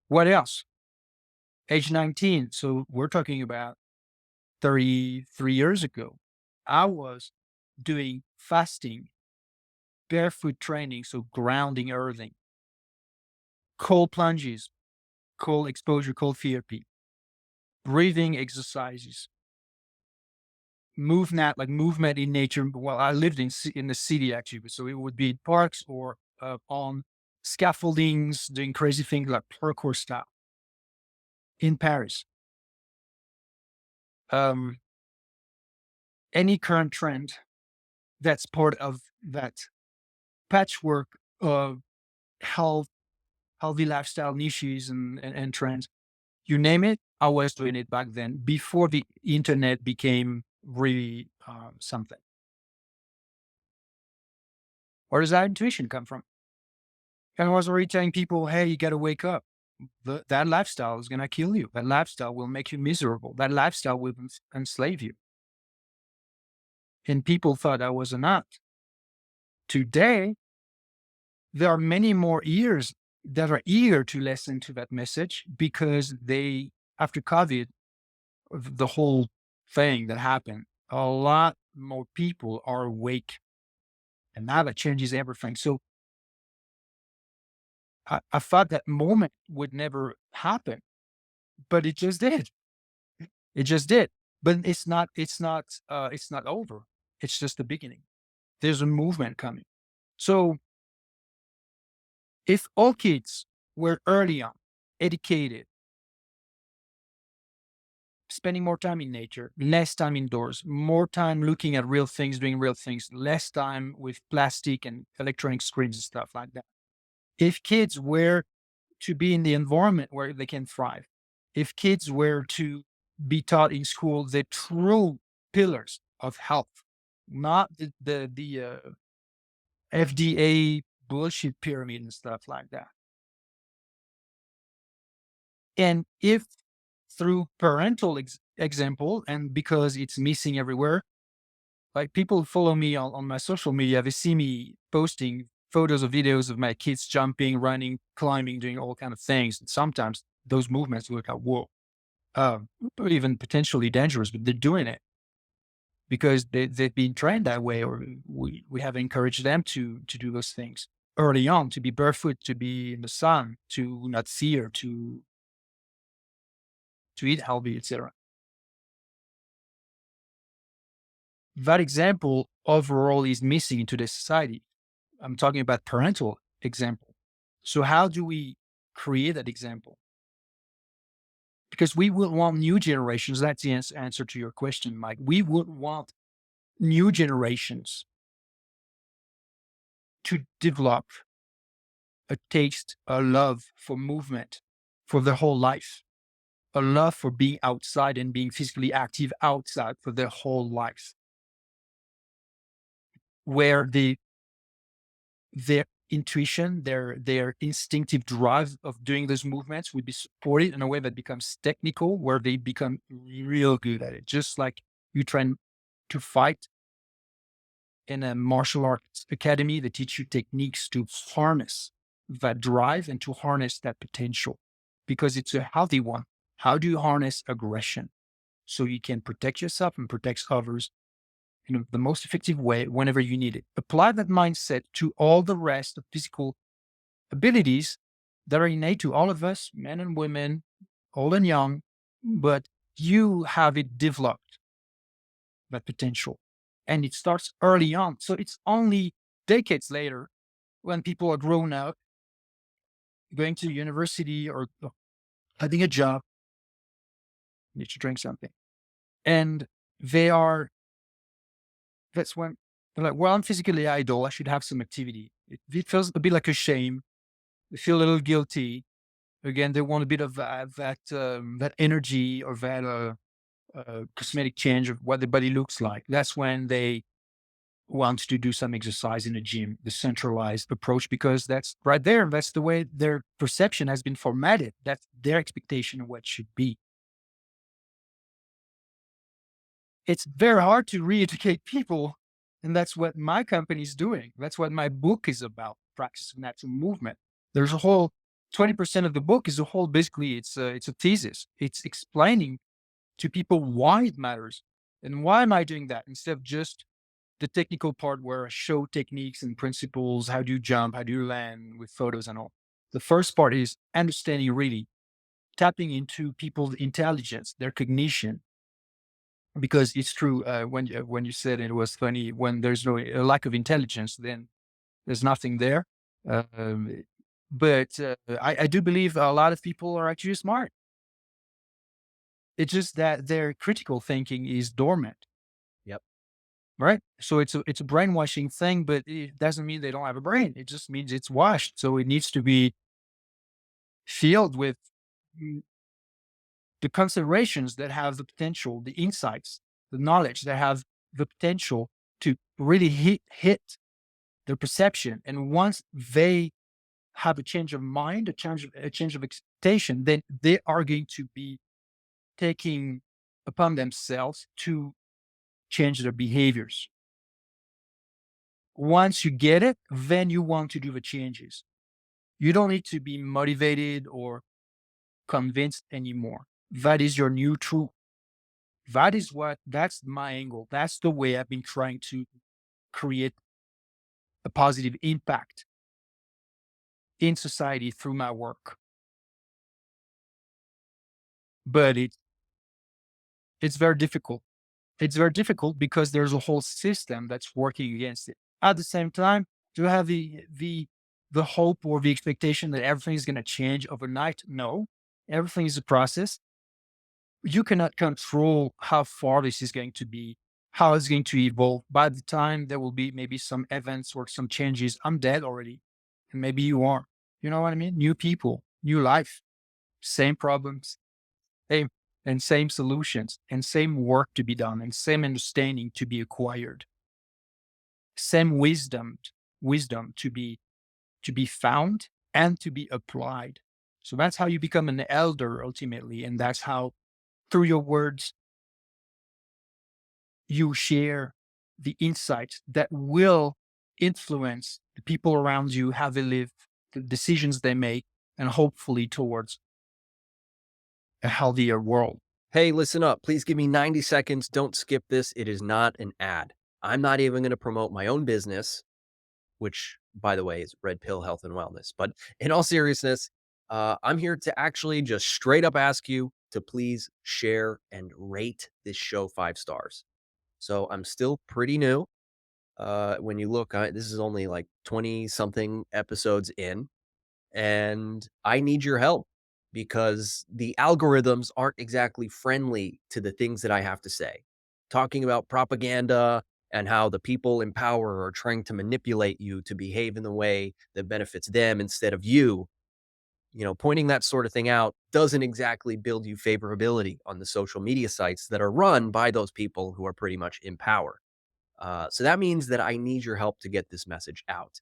What else? Age 19. So we're talking about 33 years ago. I was doing fasting, barefoot training, so grounding, earthing, cold plunges, cold exposure, cold therapy, breathing exercises, MovNat, like movement in nature. Well, I lived in the city actually, so it would be in parks or on scaffoldings, doing crazy things like parkour style in Paris. Um, any current trend that's part of that patchwork of health, healthy lifestyle niches and trends, you name it, I was doing it back then before the internet became really something. Where does that intuition come from? And I was already telling people, hey, you got to wake up. That lifestyle is going to kill you. That lifestyle will make you miserable. That lifestyle will enslave you. And people thought I was a nut. Today, there are many more ears that are eager to listen to that message because they, after COVID, the whole thing that happened, a lot more people are awake. And now that changes everything. So I thought that moment would never happen, but it just did. It just did. But it's not over. It's just the beginning. There's a movement coming. So if all kids were early on educated spending more time in nature, less time indoors, more time looking at real things, doing real things, less time with plastic and electronic screens and stuff like that. If kids were to be in the environment where they can thrive, if kids were to be taught in school the true pillars of health, not the FDA bullshit pyramid and stuff like that. And if through parental example, and because it's missing everywhere, like people who follow me on my social media, they see me posting photos or videos of my kids jumping, running, climbing, doing all kind of things. And sometimes those movements look like, whoa, even potentially dangerous, but they're doing it because they've been trained that way, or we have encouraged them to do those things early on, to be barefoot, to be in the sun, to not fear, to eat healthy, etc. That example overall is missing in today's society. I'm talking about parental example. So how do we create that example? Because we would want new generations. That's the answer to your question, Mike. We would want new generations to develop a taste, a love for movement for their whole life, a love for being outside and being physically active outside for their whole life, where their intuition, their instinctive drive of doing those movements would be supported in a way that becomes technical, where they become real good at it. Just like you train to fight in a martial arts academy, they teach you techniques to harness that drive and to harness that potential because it's a healthy one. How do you harness aggression so you can protect yourself and protect others in the most effective way whenever you need it? Apply that mindset to all the rest of physical abilities that are innate to all of us, men and women, old and young, but you have it developed, that potential. And it starts early on. So it's only decades later when people are grown up, going to university or having a job, need to drink something. And they are, that's when they're like, well, I'm physically idle. I should have some activity. It feels a bit like a shame. They feel a little guilty. Again, they want a bit of that energy or that cosmetic change of what the body looks like. That's when they want to do some exercise in a gym, the centralized approach, because that's right there. That's the way their perception has been formatted. That's their expectation of what should be. It's very hard to re-educate people. And that's what my company is doing. That's what my book is about, practice of natural movement. There's a whole 20% of the book is a whole, basically it's a thesis. It's explaining to people why it matters. And why am I doing that instead of just the technical part where I show techniques and principles, how do you jump, how do you land with photos and all. The first part is understanding, really tapping into people's intelligence, their cognition, because it's true. When you said it was funny, when there's no a lack of intelligence, then there's nothing there. Um, but I do believe a lot of people are actually smart. It's just that their critical thinking is dormant. Yep. Right. So it's a brainwashing thing, but it doesn't mean they don't have a brain. It just means it's washed. So it needs to be filled with mm, the considerations that have the potential, the insights, the knowledge that have the potential to really hit their perception. And once they have a change of mind, a change of expectation, then they are going to be taking upon themselves to change their behaviors. Once you get it, then you want to do the changes. You don't need to be motivated or convinced anymore. That is your new truth. That's my angle. That's the way I've been trying to create a positive impact in society through my work. But it's very difficult. It's very difficult because there's a whole system that's working against it. At the same time, do you have the hope or the expectation that everything is going to change overnight? No, everything is a process. You cannot control how far this is going to be, how it's going to evolve. By the time there will be maybe some events or some changes, I'm dead already. And maybe you are. You know what I mean? New people, new life, same problems, same and same solutions and same work to be done and same understanding to be acquired, same wisdom to be found and to be applied. So that's how you become an elder ultimately. And that's how through your words you share the insights that will influence the people around you, how they live, the decisions they make, and hopefully towards a healthier world. Hey, listen up. Please give me 90 seconds. Don't skip this. It is not an ad. I'm not even going to promote my own business, which, by the way, is Red Pill Health and Wellness. But in all seriousness, I'm here to actually just straight up ask you to please share and rate this show 5 stars. So I'm still pretty new. When you look, this is only like 20 something episodes in, and I need your help because the algorithms aren't exactly friendly to the things that I have to say. Talking about propaganda and how the people in power are trying to manipulate you to behave in the way that benefits them instead of you, pointing that sort of thing out doesn't exactly build you favorability on the social media sites that are run by those people who are pretty much in power. So that means that I need your help to get this message out.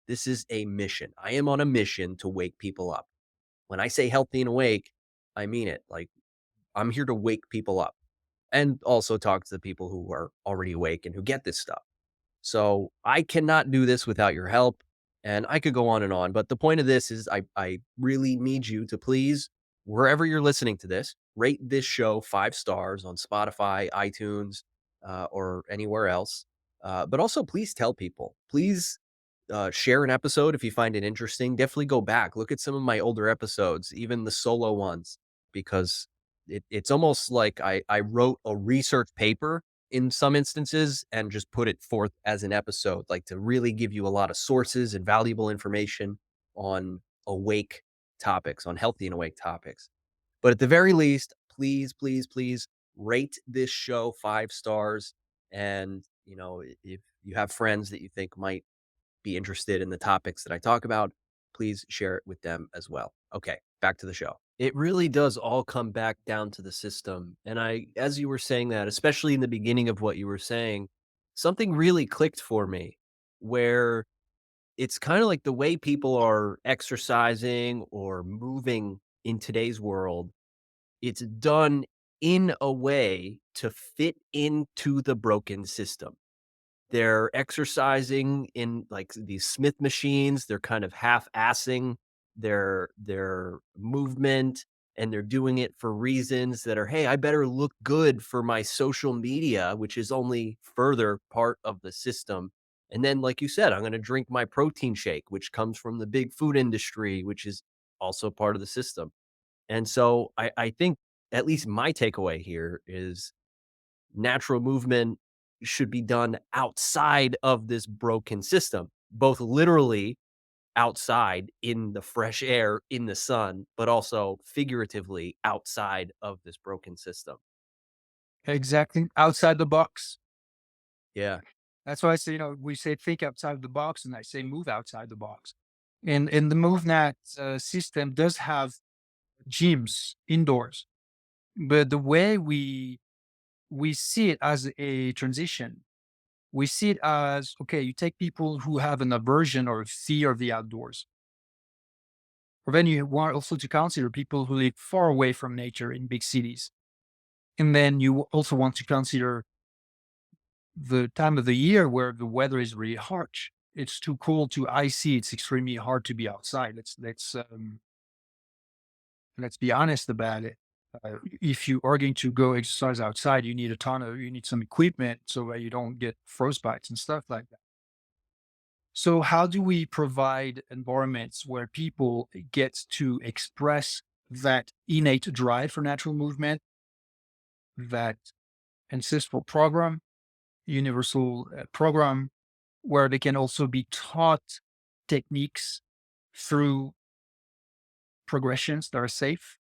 This is a mission. I am on a mission to wake people up. When I say healthy and awake, I mean it. Like, I'm here to wake people up and also talk to the people who are already awake and who get this stuff. So I cannot do this without your help. And I could go on and on. But the point of this is I really need you to please, wherever you're listening to this, rate this show 5 stars on Spotify, iTunes, or anywhere else. But also, please tell people. Please share an episode if you find it interesting. Definitely go back, look at some of my older episodes, even the solo ones, because it's almost like I wrote a research paper in some instances and just put it forth as an episode, like to really give you a lot of sources and valuable information on awake topics, on healthy and awake topics. But at the very least, please, please, please rate this show 5 stars. And, if you have friends that you think might be interested in the topics that I talk about, please share it with them as well. Okay, back to the show. It really does all come back down to the system. And as you were saying that, especially in the beginning of what you were saying, something really clicked for me where it's kind of like the way people are exercising or moving in today's world. It's done in a way to fit into the broken system. They're exercising in, like, these Smith machines, they're kind of half-assing their movement, and they're doing it for reasons that are, "Hey, I better look good for my social media," which is only further part of the system, and then, like you said, "I'm gonna drink my protein shake," which comes from the big food industry, which is also part of the system, and so I think at least my takeaway here is natural movement should be done outside of this broken system, both literally outside in the fresh air, in the sun, but also figuratively outside of this broken system. Exactly. Outside the box. Yeah. That's why I say, we say think outside the box, and I say move outside the box. And the MovNat system does have gyms indoors, but the way we see it as a transition, we see it as okay. You take people who have an aversion or a fear of the outdoors, or then you want also to consider people who live far away from nature in big cities, and then you also want to consider the time of the year where the weather is really harsh. It's too cold, too icy. It's extremely hard to be outside. Let's be honest about it. If you are going to go exercise outside, you need some equipment so that you don't get frostbites and stuff like that. So how do we provide environments where people get to express that innate drive for natural movement, that ancestral program, universal program, where they can also be taught techniques through progressions that are safe?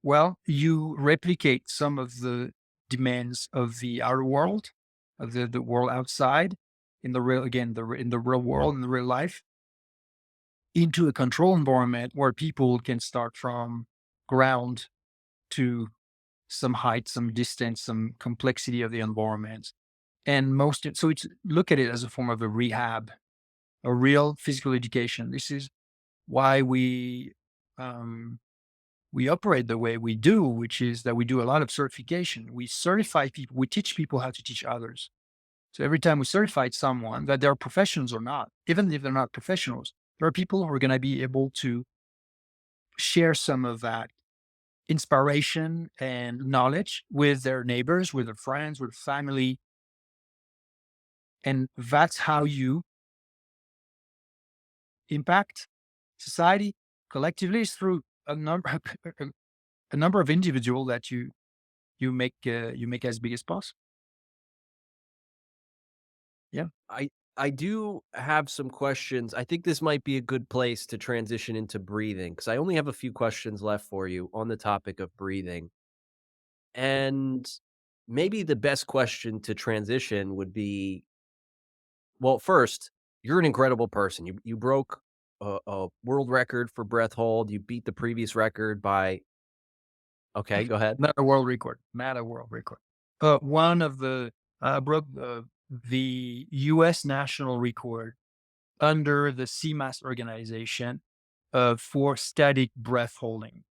Well, you replicate some of the demands of the outer world, of the world outside, in the real again, in the real world, in the real life, into a control environment where people can start from ground to some height, some distance, some complexity of the environment. And so it's look at it as a form of a rehab, a real physical education. This is why um, we operate the way we do, which is that we do a lot of certification. We certify people, we teach people how to teach others. So every time we certify someone, that they're professionals or not, even if they're not professionals, there are people who are going to be able to share some of that inspiration and knowledge with their neighbors, with their friends, with family. And that's how you impact society collectively, is through a number a number of individual that you make as big as possible. Yeah. I do have some questions. I think this might be a good place to transition into breathing because I only have a few questions left for you on the topic of breathing. And maybe the best question to transition would be, well, first, you're an incredible person. You broke a world record for breath hold. You beat the previous record by okay, go ahead. Not a world record, not a world record. One of the broke the U.S. national record under the CMAS organization for static breath holding,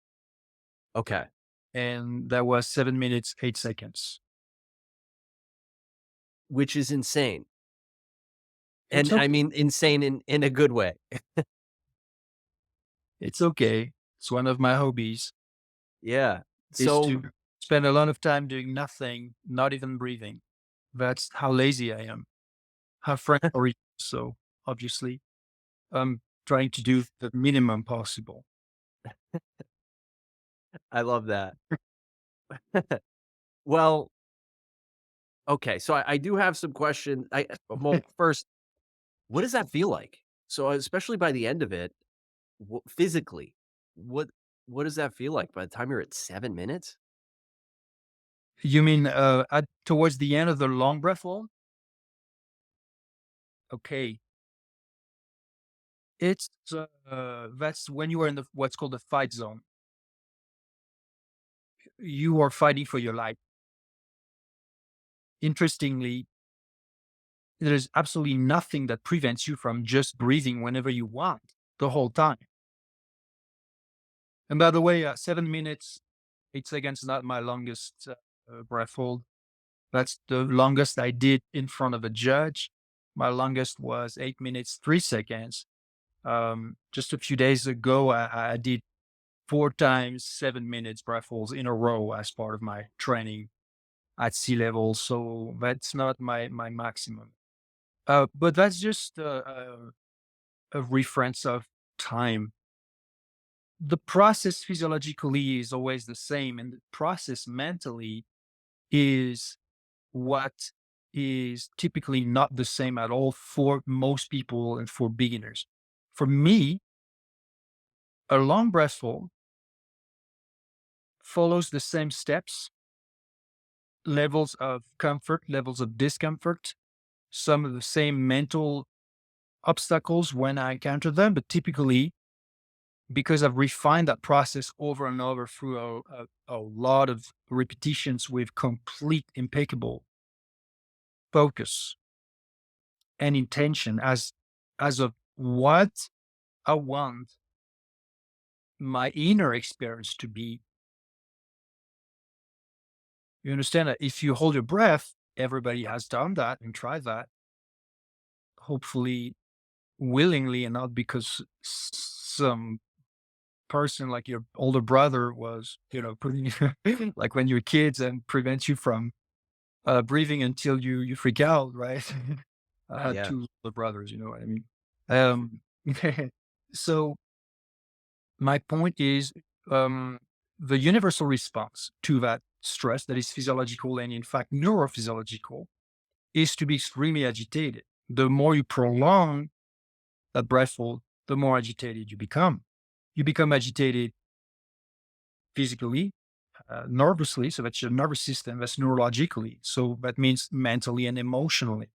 Okay. and that was 7 minutes 8 seconds. Which is insane. It's And I okay. mean insane in a good way. It's okay. It's one of my hobbies Yeah. is So to spend a lot of time doing nothing, not even breathing. That's how lazy I am. Have friends or so obviously. I'm trying to do the minimum possible. I love that. Well, okay. So I do have some questions. Well, first, what does that feel like? So especially by the end of it, physically, what what does that feel like by the time you're at 7 minutes? You mean towards the end of the long breath hold? Okay. It's that's when you are in the what's called the fight zone. You are fighting for your life. Interestingly, there's absolutely nothing that prevents you from just breathing whenever you want the whole time. And by the way, 7 minutes 8 seconds is not my longest breath hold. That's the longest I did in front of a judge. My longest was 8 minutes 3 seconds. Just a few days ago, I did 4 times 7 minutes breath holds in a row as part of my training at sea level. So that's not my maximum. But that's just a reference of time. The process physiologically is always the same, and the process mentally is what is typically not the same at all for most people and for beginners. For me, a long breath hold follows the same steps, levels of comfort, levels of discomfort, some of the same mental obstacles when I encounter them, but typically because I've refined that process over and over through a lot of repetitions with complete impeccable focus and intention as of what I want my inner experience to be. You understand that if you hold your breath, everybody has done that and tried that, hopefully willingly and not because some person like your older brother was, putting like when you're kids and prevents you from breathing until you freak out, right? I had Yeah. two older brothers, you know what I mean? Um, so my point is, um, the universal response to that stress that is physiological and in fact neurophysiological is to be extremely agitated. The more you prolong that breath hold, the more agitated you become. You become agitated physically, nervously. So that's your nervous system. That's neurologically. So that means mentally and emotionally.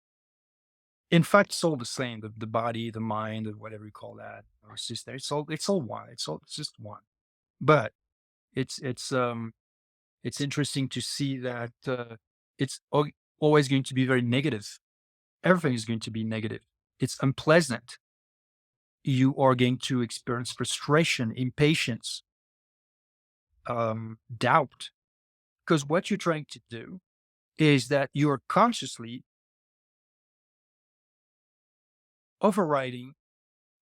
In fact, it's all the same. The body, the mind, or whatever you call that, or system. It's all one. It's just one. But it's it's um it's interesting to see that it's always going to be very negative. Everything is going to be negative. It's unpleasant. You are going to experience frustration, impatience, doubt, because what you're trying to do is that you are consciously overriding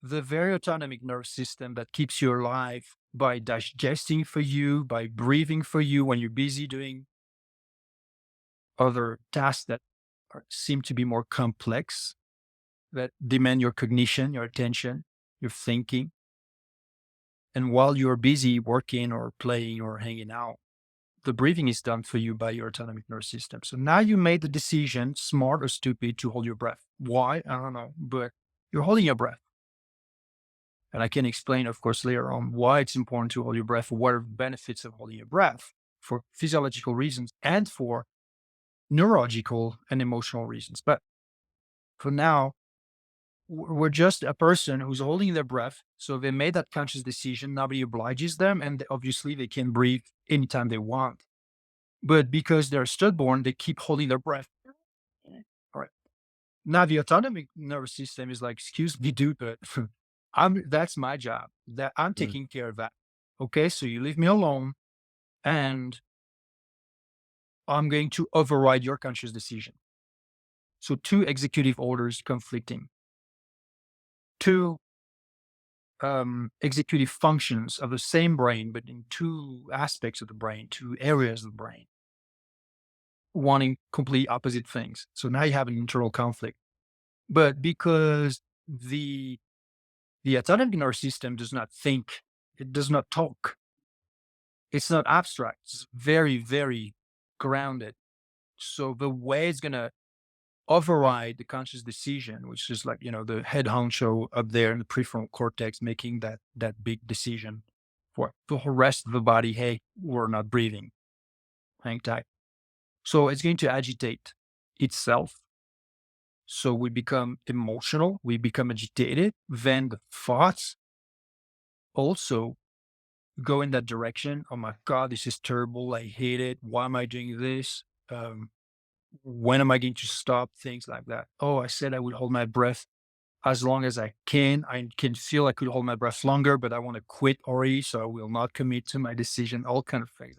the very autonomic nervous system that keeps you alive by digesting for you, by breathing for you when you're busy doing other tasks that seem to be more complex, that demand your cognition, your attention, your thinking. And while you're busy working or playing or hanging out, the breathing is done for you by your autonomic nervous system. So now you made the decision, smart or stupid, to hold your breath. Why? I don't know, but you're holding your breath. And I can explain, of course, later on why it's important to hold your breath, what are the benefits of holding your breath for physiological reasons and for neurological and emotional reasons. But for now, we're just a person who's holding their breath. So they made that conscious decision. Nobody obliges them. And obviously, they can breathe anytime they want. But because they're stillborn, they keep holding their breath. All right. Now, the autonomic nervous system is like, excuse me, dude, but that's my job. That I'm Mm. taking care of that. Okay. So you leave me alone and I'm going to override your conscious decision. So two executive orders conflicting, two executive functions of the same brain, but in two aspects of the brain, two areas of the brain, wanting complete opposite things. So now you have an internal conflict. But because the autonomic nervous system does not think, it does not talk, it's not abstract, it's very, very grounded. So the way it's gonna override the conscious decision, which is like, the head honcho up there in the prefrontal cortex making that big decision for the whole rest of the body. Hey, we're not breathing. Hang tight. So it's going to agitate itself. So we become emotional, we become agitated. Then the thoughts also go in that direction. Oh my God, this is terrible. I hate it. Why am I doing this? When am I going to stop? Things like that. Oh, I said I would hold my breath as long as I can. I can feel I could hold my breath longer, but I want to quit already, so I will not commit to my decision. All kind of things.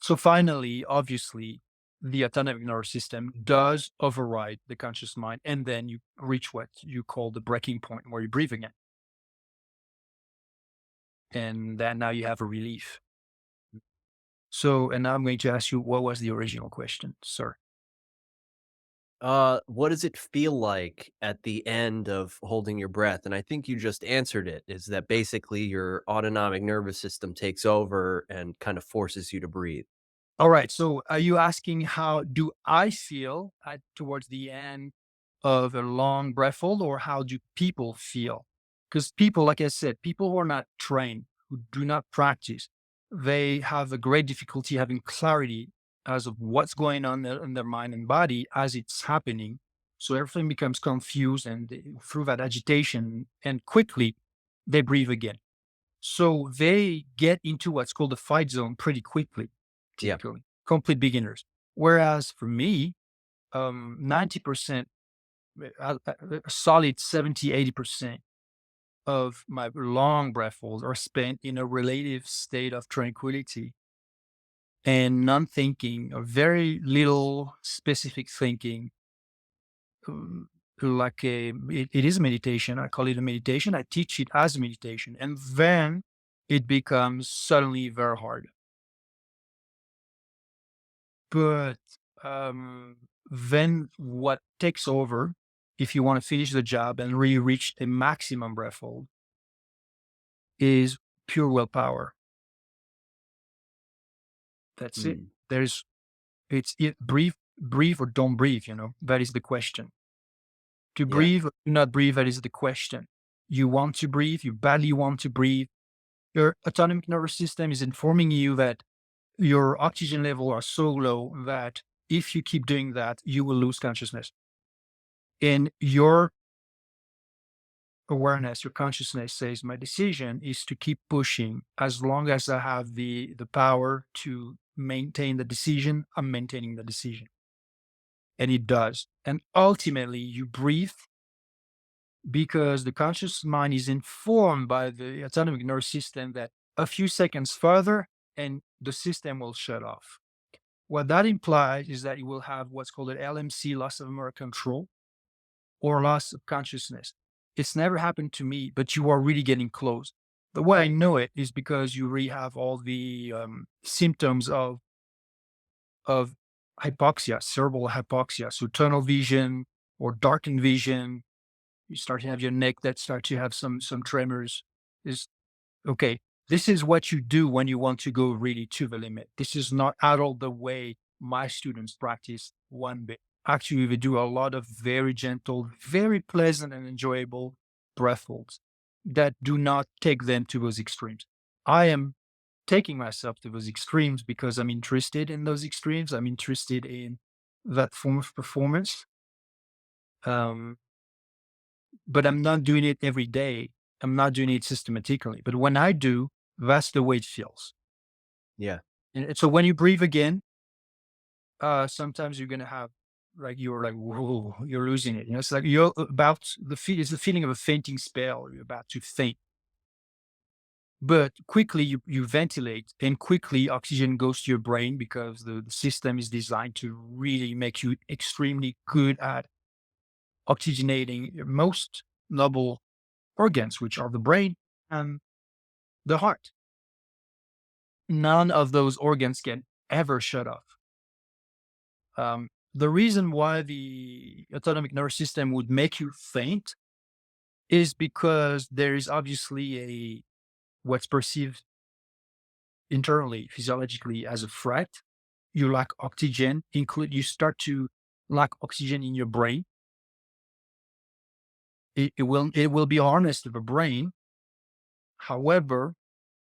So finally, obviously, the autonomic nervous system does override the conscious mind, and then you reach what you call the breaking point where you breathe again, and then now you have a relief. So, and now I'm going to ask you, what was the original question, sir? What does it feel like at the end of holding your breath? And I think you just answered it, is that basically your autonomic nervous system takes over and kind of forces you to breathe. All right. So, are you asking how do I feel towards the end of a long breath hold, or how do people feel? Because people, like I said, people who are not trained, who do not practice, they have a great difficulty having clarity as of what's going on in their mind and body as it's happening. So everything becomes confused, and through that agitation, and quickly they breathe again. So they get into what's called the fight zone pretty quickly, Yeah. typically, complete beginners. Whereas for me, 90%, a solid 70, 80% of my long breath holds are spent in a relative state of tranquility and non thinking, or very little specific thinking. um, it is a meditation. I call it a meditation. I teach it as a meditation. And then it becomes suddenly very hard. But then what takes over, if you want to finish the job and really reach a maximum breath hold, is pure willpower. That's it. Mm. There's it's it breathe or don't breathe, that is the question. To Yeah. breathe or do not breathe, that is the question. You want to breathe, you badly want to breathe, Your autonomic nervous system is informing you that your oxygen level are so low that if you keep doing that, you will lose consciousness. And your awareness, your consciousness says, my decision is to keep pushing. As long as I have the power to maintain the decision, I'm maintaining the decision. And it does. And ultimately, you breathe because the conscious mind is informed by the autonomic nervous system that a few seconds further and the system will shut off. What that implies is that you will have what's called an LMC, loss of motor control, or loss of consciousness. It's never happened to me, but you are really getting close. The way I know it is because you really have all the symptoms of hypoxia, cerebral hypoxia, so tunnel vision or darkened vision. You start to have your neck that start to have some tremors. Is okay. This is what you do when you want to go really to the limit. This is not at all the way my students practice one bit. Actually, we do a lot of very gentle, very pleasant and enjoyable breath holds that do not take them to those extremes. I am taking myself to those extremes because I'm interested in those extremes. I'm interested in that form of performance. Um, but I'm not doing it every day. I'm not doing it systematically. But when I do, that's the way it feels. Yeah. And so when you breathe again, sometimes you're gonna have like you're like, whoa, you're losing it. You know, it's like you're about the feel it's the feeling of a fainting spell, you're about to faint. But quickly you ventilate and quickly oxygen goes to your brain because the system is designed to really make you extremely good at oxygenating your most noble organs, which are the brain and the heart. None of those organs can ever shut off. The reason why the autonomic nervous system would make you faint is because there is obviously what's perceived internally, physiologically as a threat. You lack oxygen, you start to lack oxygen in your brain. It will be harnessed to the brain. However,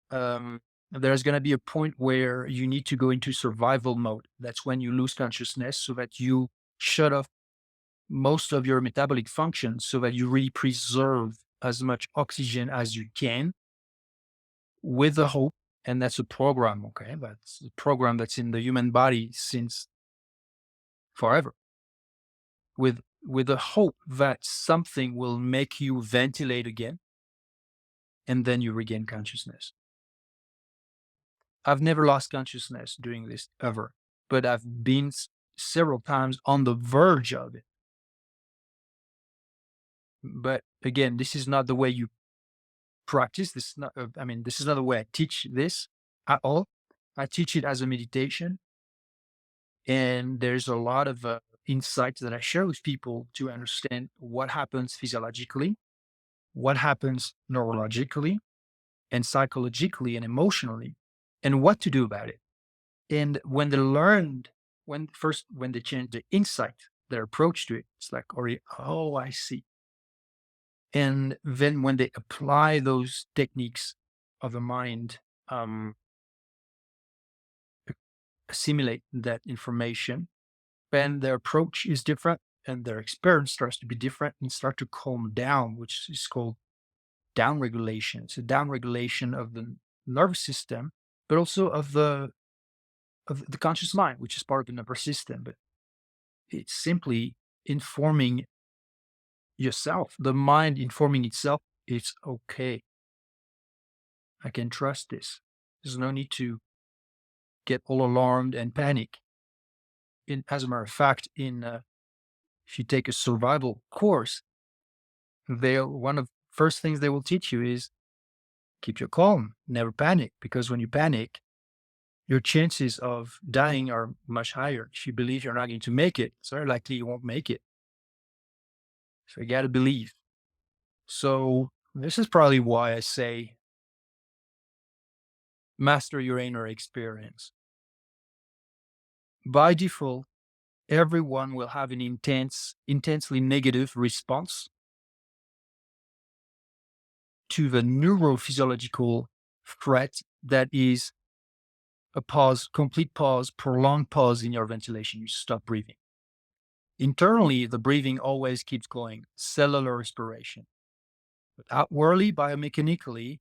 there's going to be a point where you need to go into survival mode. That's when you lose consciousness so that you shut off most of your metabolic functions so that you really preserve as much oxygen as you can with the hope. And that's a program, okay? That's a program that's in the human body since forever with the hope that something will make you ventilate again and then you regain consciousness. I've never lost consciousness doing this ever, but I've been several times on the verge of it. But again, this is not the way you practice. This is not, this is not the way I teach this at all. I teach it as a meditation. And there's a lot of insights that I share with people to understand what happens physiologically, what happens neurologically, and psychologically and emotionally, and what to do about it. And when they learned, when they changed the insight, their approach to it, it's like, oh, I see. And then when they apply those techniques of the mind, um, assimilate that information, then their approach is different and their experience starts to be different and start to calm down, which is called down regulation. It's a down regulation of the nervous system, but also of the conscious mind, which is part of the nervous system. But it's simply informing yourself, the mind informing itself, it's okay. I can trust this. There's no need to get all alarmed and panic. As a matter of fact, if you take a survival course, one of first things they will teach you is keep your calm, never panic, because when you panic, your chances of dying are much higher. If you believe you're not going to make it, it's very likely you won't make it. So you got to believe. So this is probably why I say master your inner experience. By default, everyone will have an intensely negative response to the neurophysiological threat that is a pause, complete pause, prolonged pause in your ventilation. You stop breathing. Internally, the breathing always keeps going, cellular respiration. But outwardly, biomechanically,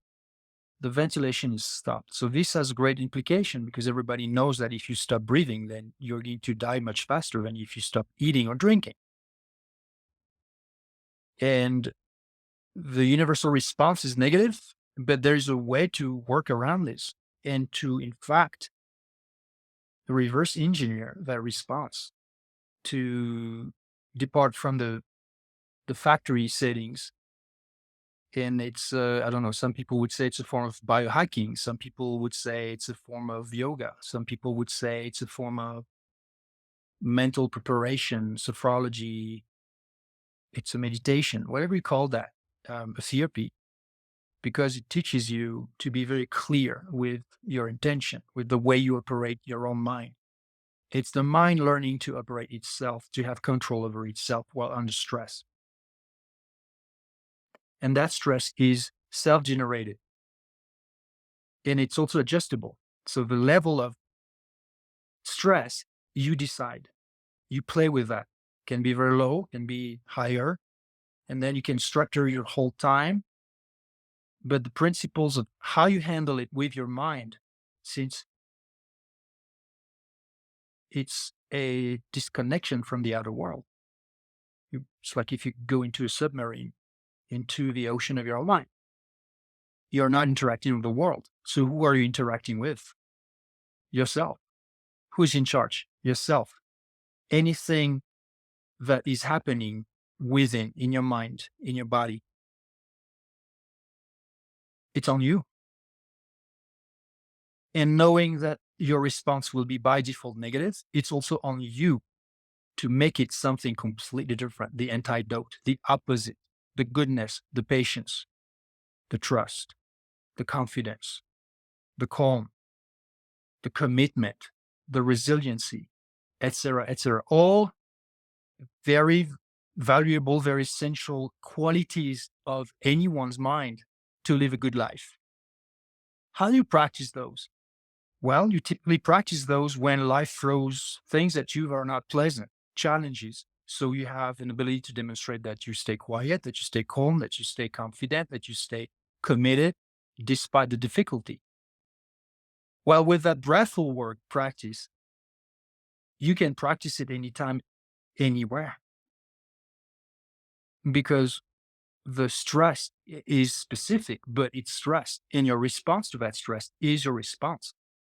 the ventilation is stopped. So this has a great implication because everybody knows that if you stop breathing, then you're going to die much faster than if you stop eating or drinking. And the universal response is negative, but there's a way to work around this and to, in fact, reverse engineer that response to depart from the factory settings. And it's, I don't know, some people would say it's a form of biohacking. Some people would say it's a form of yoga. Some people would say it's a form of mental preparation, sophrology. It's a meditation, whatever you call that, a therapy, because it teaches you to be very clear with your intention, with the way you operate your own mind. It's the mind learning to operate itself, to have control over itself while under stress. And that stress is self generated and it's also adjustable. So the level of stress, you decide, you play with that. Can be very low, can be higher, and then you can structure your whole time. But the principles of how you handle it with your mind, since it's a disconnection from the outer world, it's like if you go into a submarine, into the ocean of your own mind, you're not interacting with the world. So who are you interacting with? Yourself. Who's in charge? Yourself. Anything that is happening within, in your mind, in your body, it's on you. And knowing that your response will be by default negative, it's also on you to make it something completely different, the antidote, the opposite, the goodness, the patience, the trust, the confidence, the calm, the commitment, the resiliency, etc., etc. All very valuable, very essential qualities of anyone's mind to live a good life. How do you practice those? Well, you typically practice those when life throws things at you that are not pleasant, challenges. So you have an ability to demonstrate that you stay quiet, that you stay calm, that you stay confident, that you stay committed despite the difficulty. Well, with that breathful work practice, you can practice it anytime, anywhere, because the stress is specific, but it's stress. And your response to that stress is your response.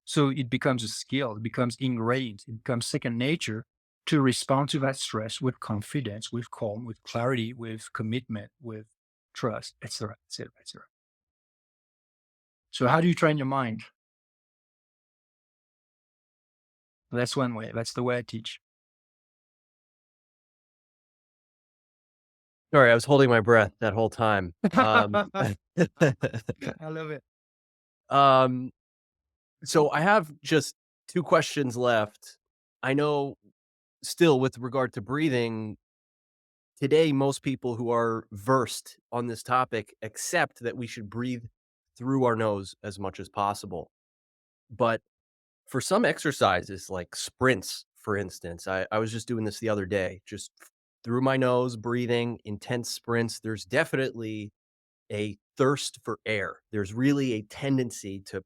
So it becomes a skill, it becomes ingrained, it becomes second nature to respond to that stress with confidence, with calm, with clarity, with commitment, with trust, etc., etc., etc. So how do you train your mind? That's one way. That's the way I teach. Sorry, I was holding my breath that whole time. I love it. Um, so I have just 2 questions left. I know still with regard to breathing, today most people who are versed on this topic accept that we should breathe through our nose as much as possible. But for some exercises like sprints, for instance, I was just doing this the other day, just through my nose, breathing, intense sprints. There's definitely a thirst for air. There's really a tendency to,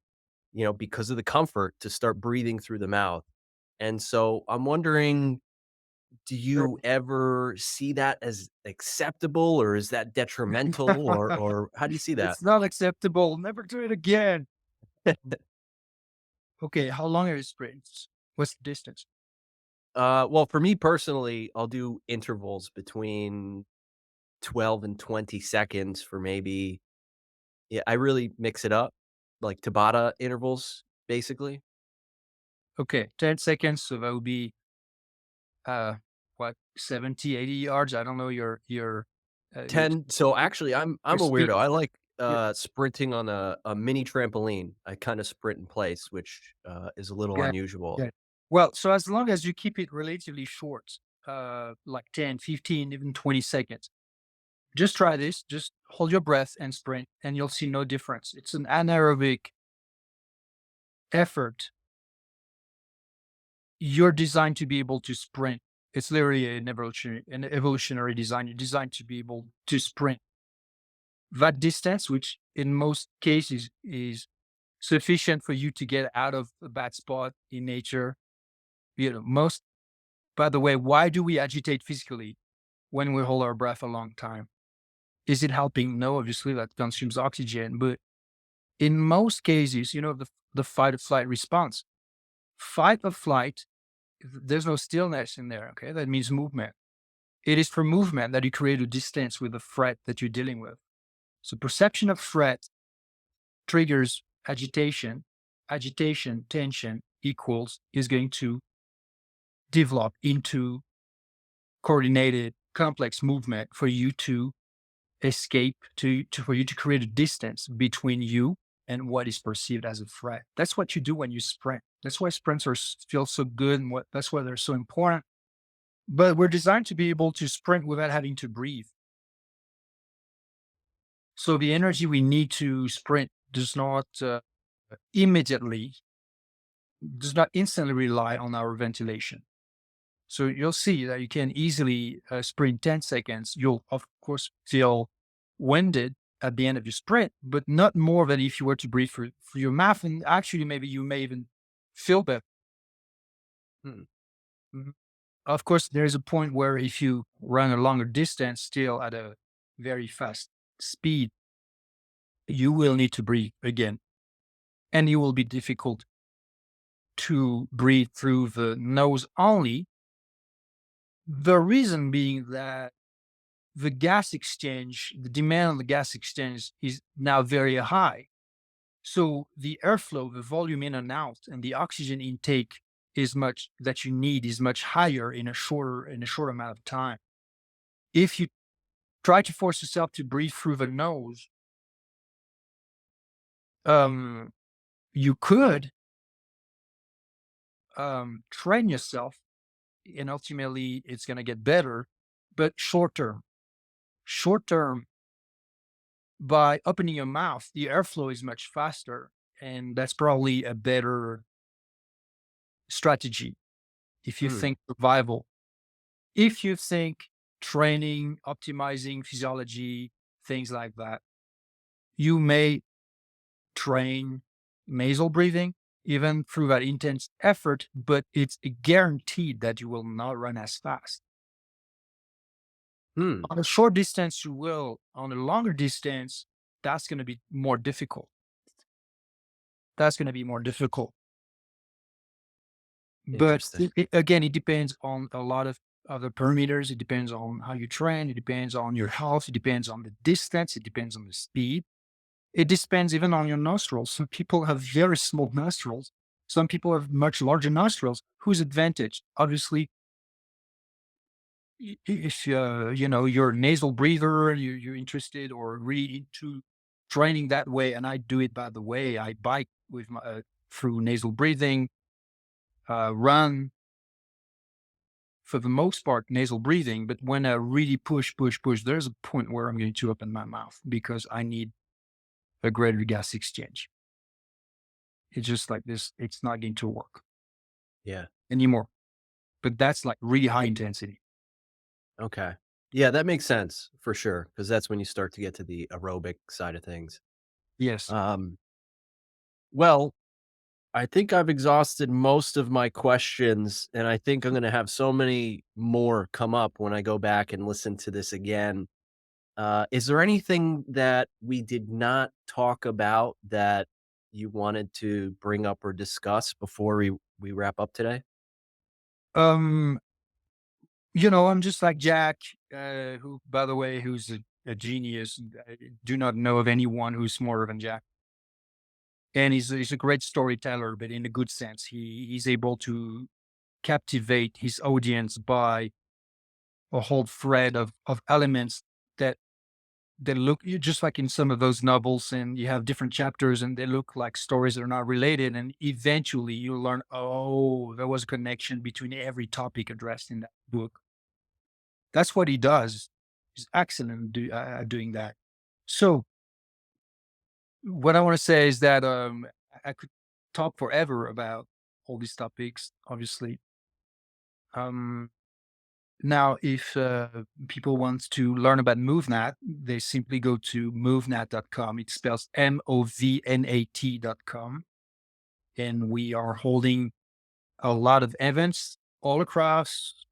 because of the comfort, to start breathing through the mouth. And so I'm wondering, do Sure. you ever see that as acceptable or is that detrimental or how do you see that? It's not acceptable. Never do it again. Okay, how long are your sprints? What's the distance? Well, for me personally, I'll do intervals between 12 and 20 seconds for maybe, yeah, I really mix it up, like Tabata intervals, basically. Okay, 10 seconds. So that would be uh what, 70, 80 yards. I don't know your 10 so actually your I'm a speed. weirdo. I like Your, sprinting on a mini trampoline. I kind of sprint in place, which is a little yeah, unusual. yeah. Well, so as long as you keep it relatively short, like 10, 15, even 20 seconds, just try this. Just hold your breath and sprint, and you'll see no difference. It's an anaerobic effort, you're designed to be able to sprint. It's literally an evolutionary design. You're designed to be able to sprint that distance, which in most cases is sufficient for you to get out of a bad spot in nature. Most, by the way, why do we agitate physically when we hold our breath a long time? Is it helping? No, obviously that consumes oxygen, but in most cases, the fight or flight response, fight or flight, there's no stillness in there. Okay. That means movement. It is for movement that you create a distance with the threat that you're dealing with. So perception of threat triggers agitation. Agitation, tension equals is going to develop into coordinated, complex movement for you to escape, for you to create a distance between you and what is perceived as a threat. That's what you do when you sprint. That's why sprints feel so good, and that's why they're so important. But we're designed to be able to sprint without having to breathe. So the energy we need to sprint immediately, does not instantly rely on our ventilation. So you'll see that you can easily sprint 10 seconds. You'll, of course, feel winded at the end of your sprint, but not more than if you were to breathe through your mouth. And actually, maybe you may even feel better. Hmm. Mhm. Of course, there is a point where if you run a longer distance still at a very fast speed, you will need to breathe again. And it will be difficult to breathe through the nose only. The reason being that the demand on the gas exchange is now very high. So the airflow, the volume in and out, and the oxygen intake that you need is much higher in a short amount of time. If you try to force yourself to breathe through the nose, um, you could train yourself, and ultimately it's going to get better, but short term, by opening your mouth, the airflow is much faster. And that's probably a better strategy if you Hmm. think survival. If you think training, optimizing physiology, things like that, you may train nasal breathing even through that intense effort, but it's guaranteed that you will not run as fast. Hmm. On a short distance, you will. On a longer distance, that's going to be more difficult. That's going to be more difficult. But Interesting. again, it depends on a lot of other parameters. It depends on how you train. It depends on your health. It depends on the distance. It depends on the speed. It depends even on your nostrils. Some people have very small nostrils. Some people have much larger nostrils. Whose advantage? Obviously, if you're a nasal breather, you're interested or really into training that way. And I do it, by the way. I bike with through nasal breathing, run, for the most part, nasal breathing. But when I really push, there's a point where I'm going to open my mouth because I need a greater gas exchange. It's just like this. It's not going to work Yeah. anymore. But that's like really high intensity. Okay. Yeah, that makes sense for sure, because that's when you start to get to the aerobic side of things. Yes. Um, well, I think I've exhausted most of my questions, and I think I'm gonna have so many more come up when I go back and listen to this again. Is there anything that we did not talk about that you wanted to bring up or discuss before we wrap up today? Um, I'm just like Jack, who, by the way, who's a genius. I do not know of anyone who's smarter than Jack. And he's a great storyteller, but in a good sense. He's able to captivate his audience by a whole thread of elements that look just like in some of those novels, and you have different chapters and they look like stories that are not related. And eventually you learn, oh, there was a connection between every topic addressed in that book. That's what he does. He's excellent at doing that. So what I want to say is that I could talk forever about all these topics, obviously. Um, Now, if people want to learn about MovNat, they simply go to movnat.com. It spells MOVNAT.com. And we are holding a lot of events all across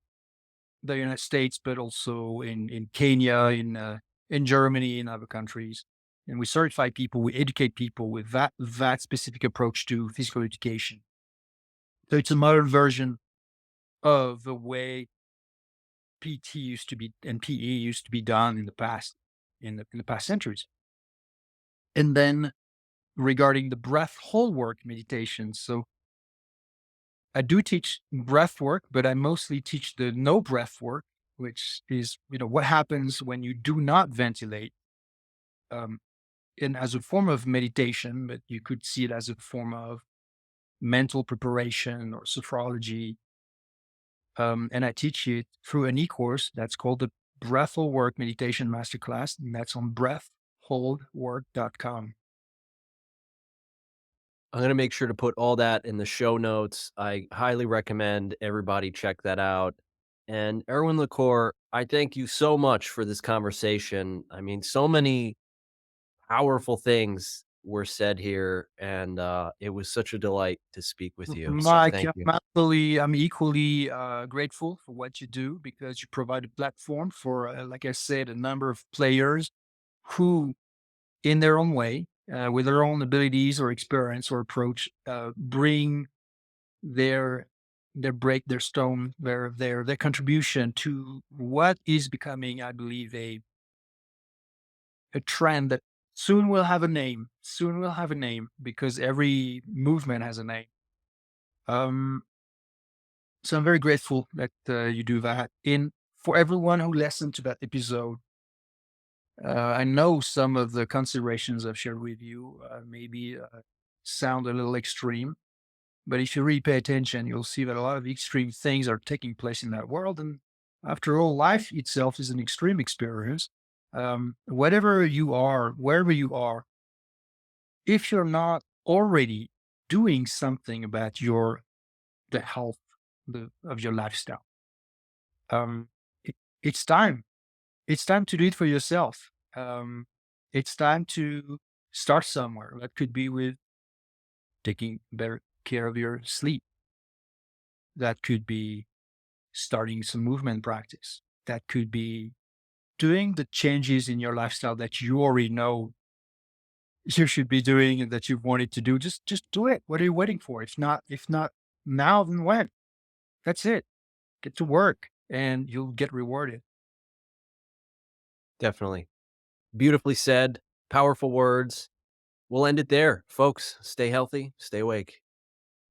the United States, but also in Kenya, in Germany, in other countries. And we certify people, we educate people with that specific approach to physical education. So it's a modern version of the way PT used to be and PE used to be done in the past, in the past centuries. And then regarding the breath hold work meditation, so I do teach breath work, but I mostly teach the no breath work, which is what happens when you do not ventilate, um, and as a form of meditation, but you could see it as a form of mental preparation or sophrology. And I teach it through an e-course that's called the BreathHoldWork Meditation Masterclass, and that's on breathholdwork.com. I'm gonna make sure to put all that in the show notes. I highly recommend everybody check that out. And Erwan Le Corre, I thank you so much for this conversation. I mean, so many powerful things were said here, and it was such a delight to speak with you. So Mike, thank you. I'm equally grateful for what you do because you provide a platform for, like I said, a number of players who, in their own way, with their own abilities or experience or approach, bring their their stone, their contribution to what is becoming, I believe, a trend that soon will have a name. Soon will have a name because every movement has a name. Um, so I'm very grateful that you do that. In For everyone who listened to that episode, I know some of the considerations I've shared with you maybe sound a little extreme. But if you really pay attention, you'll see that a lot of extreme things are taking place in that world. And after all, life itself is an extreme experience. Whatever you are, wherever you are, if you're not already doing something about the health of your lifestyle, um, it, it's time. It's time to do it for yourself. It's time to start somewhere. That could be with taking better care of your sleep. That could be starting some movement practice. That could be doing the changes in your lifestyle that you already know you should be doing and that you've wanted to do. Just do it. What are you waiting for? If not now, then when? That's it. Get to work and you'll get rewarded. Definitely. Beautifully said, powerful words. We'll end it there. Folks, stay healthy, stay awake.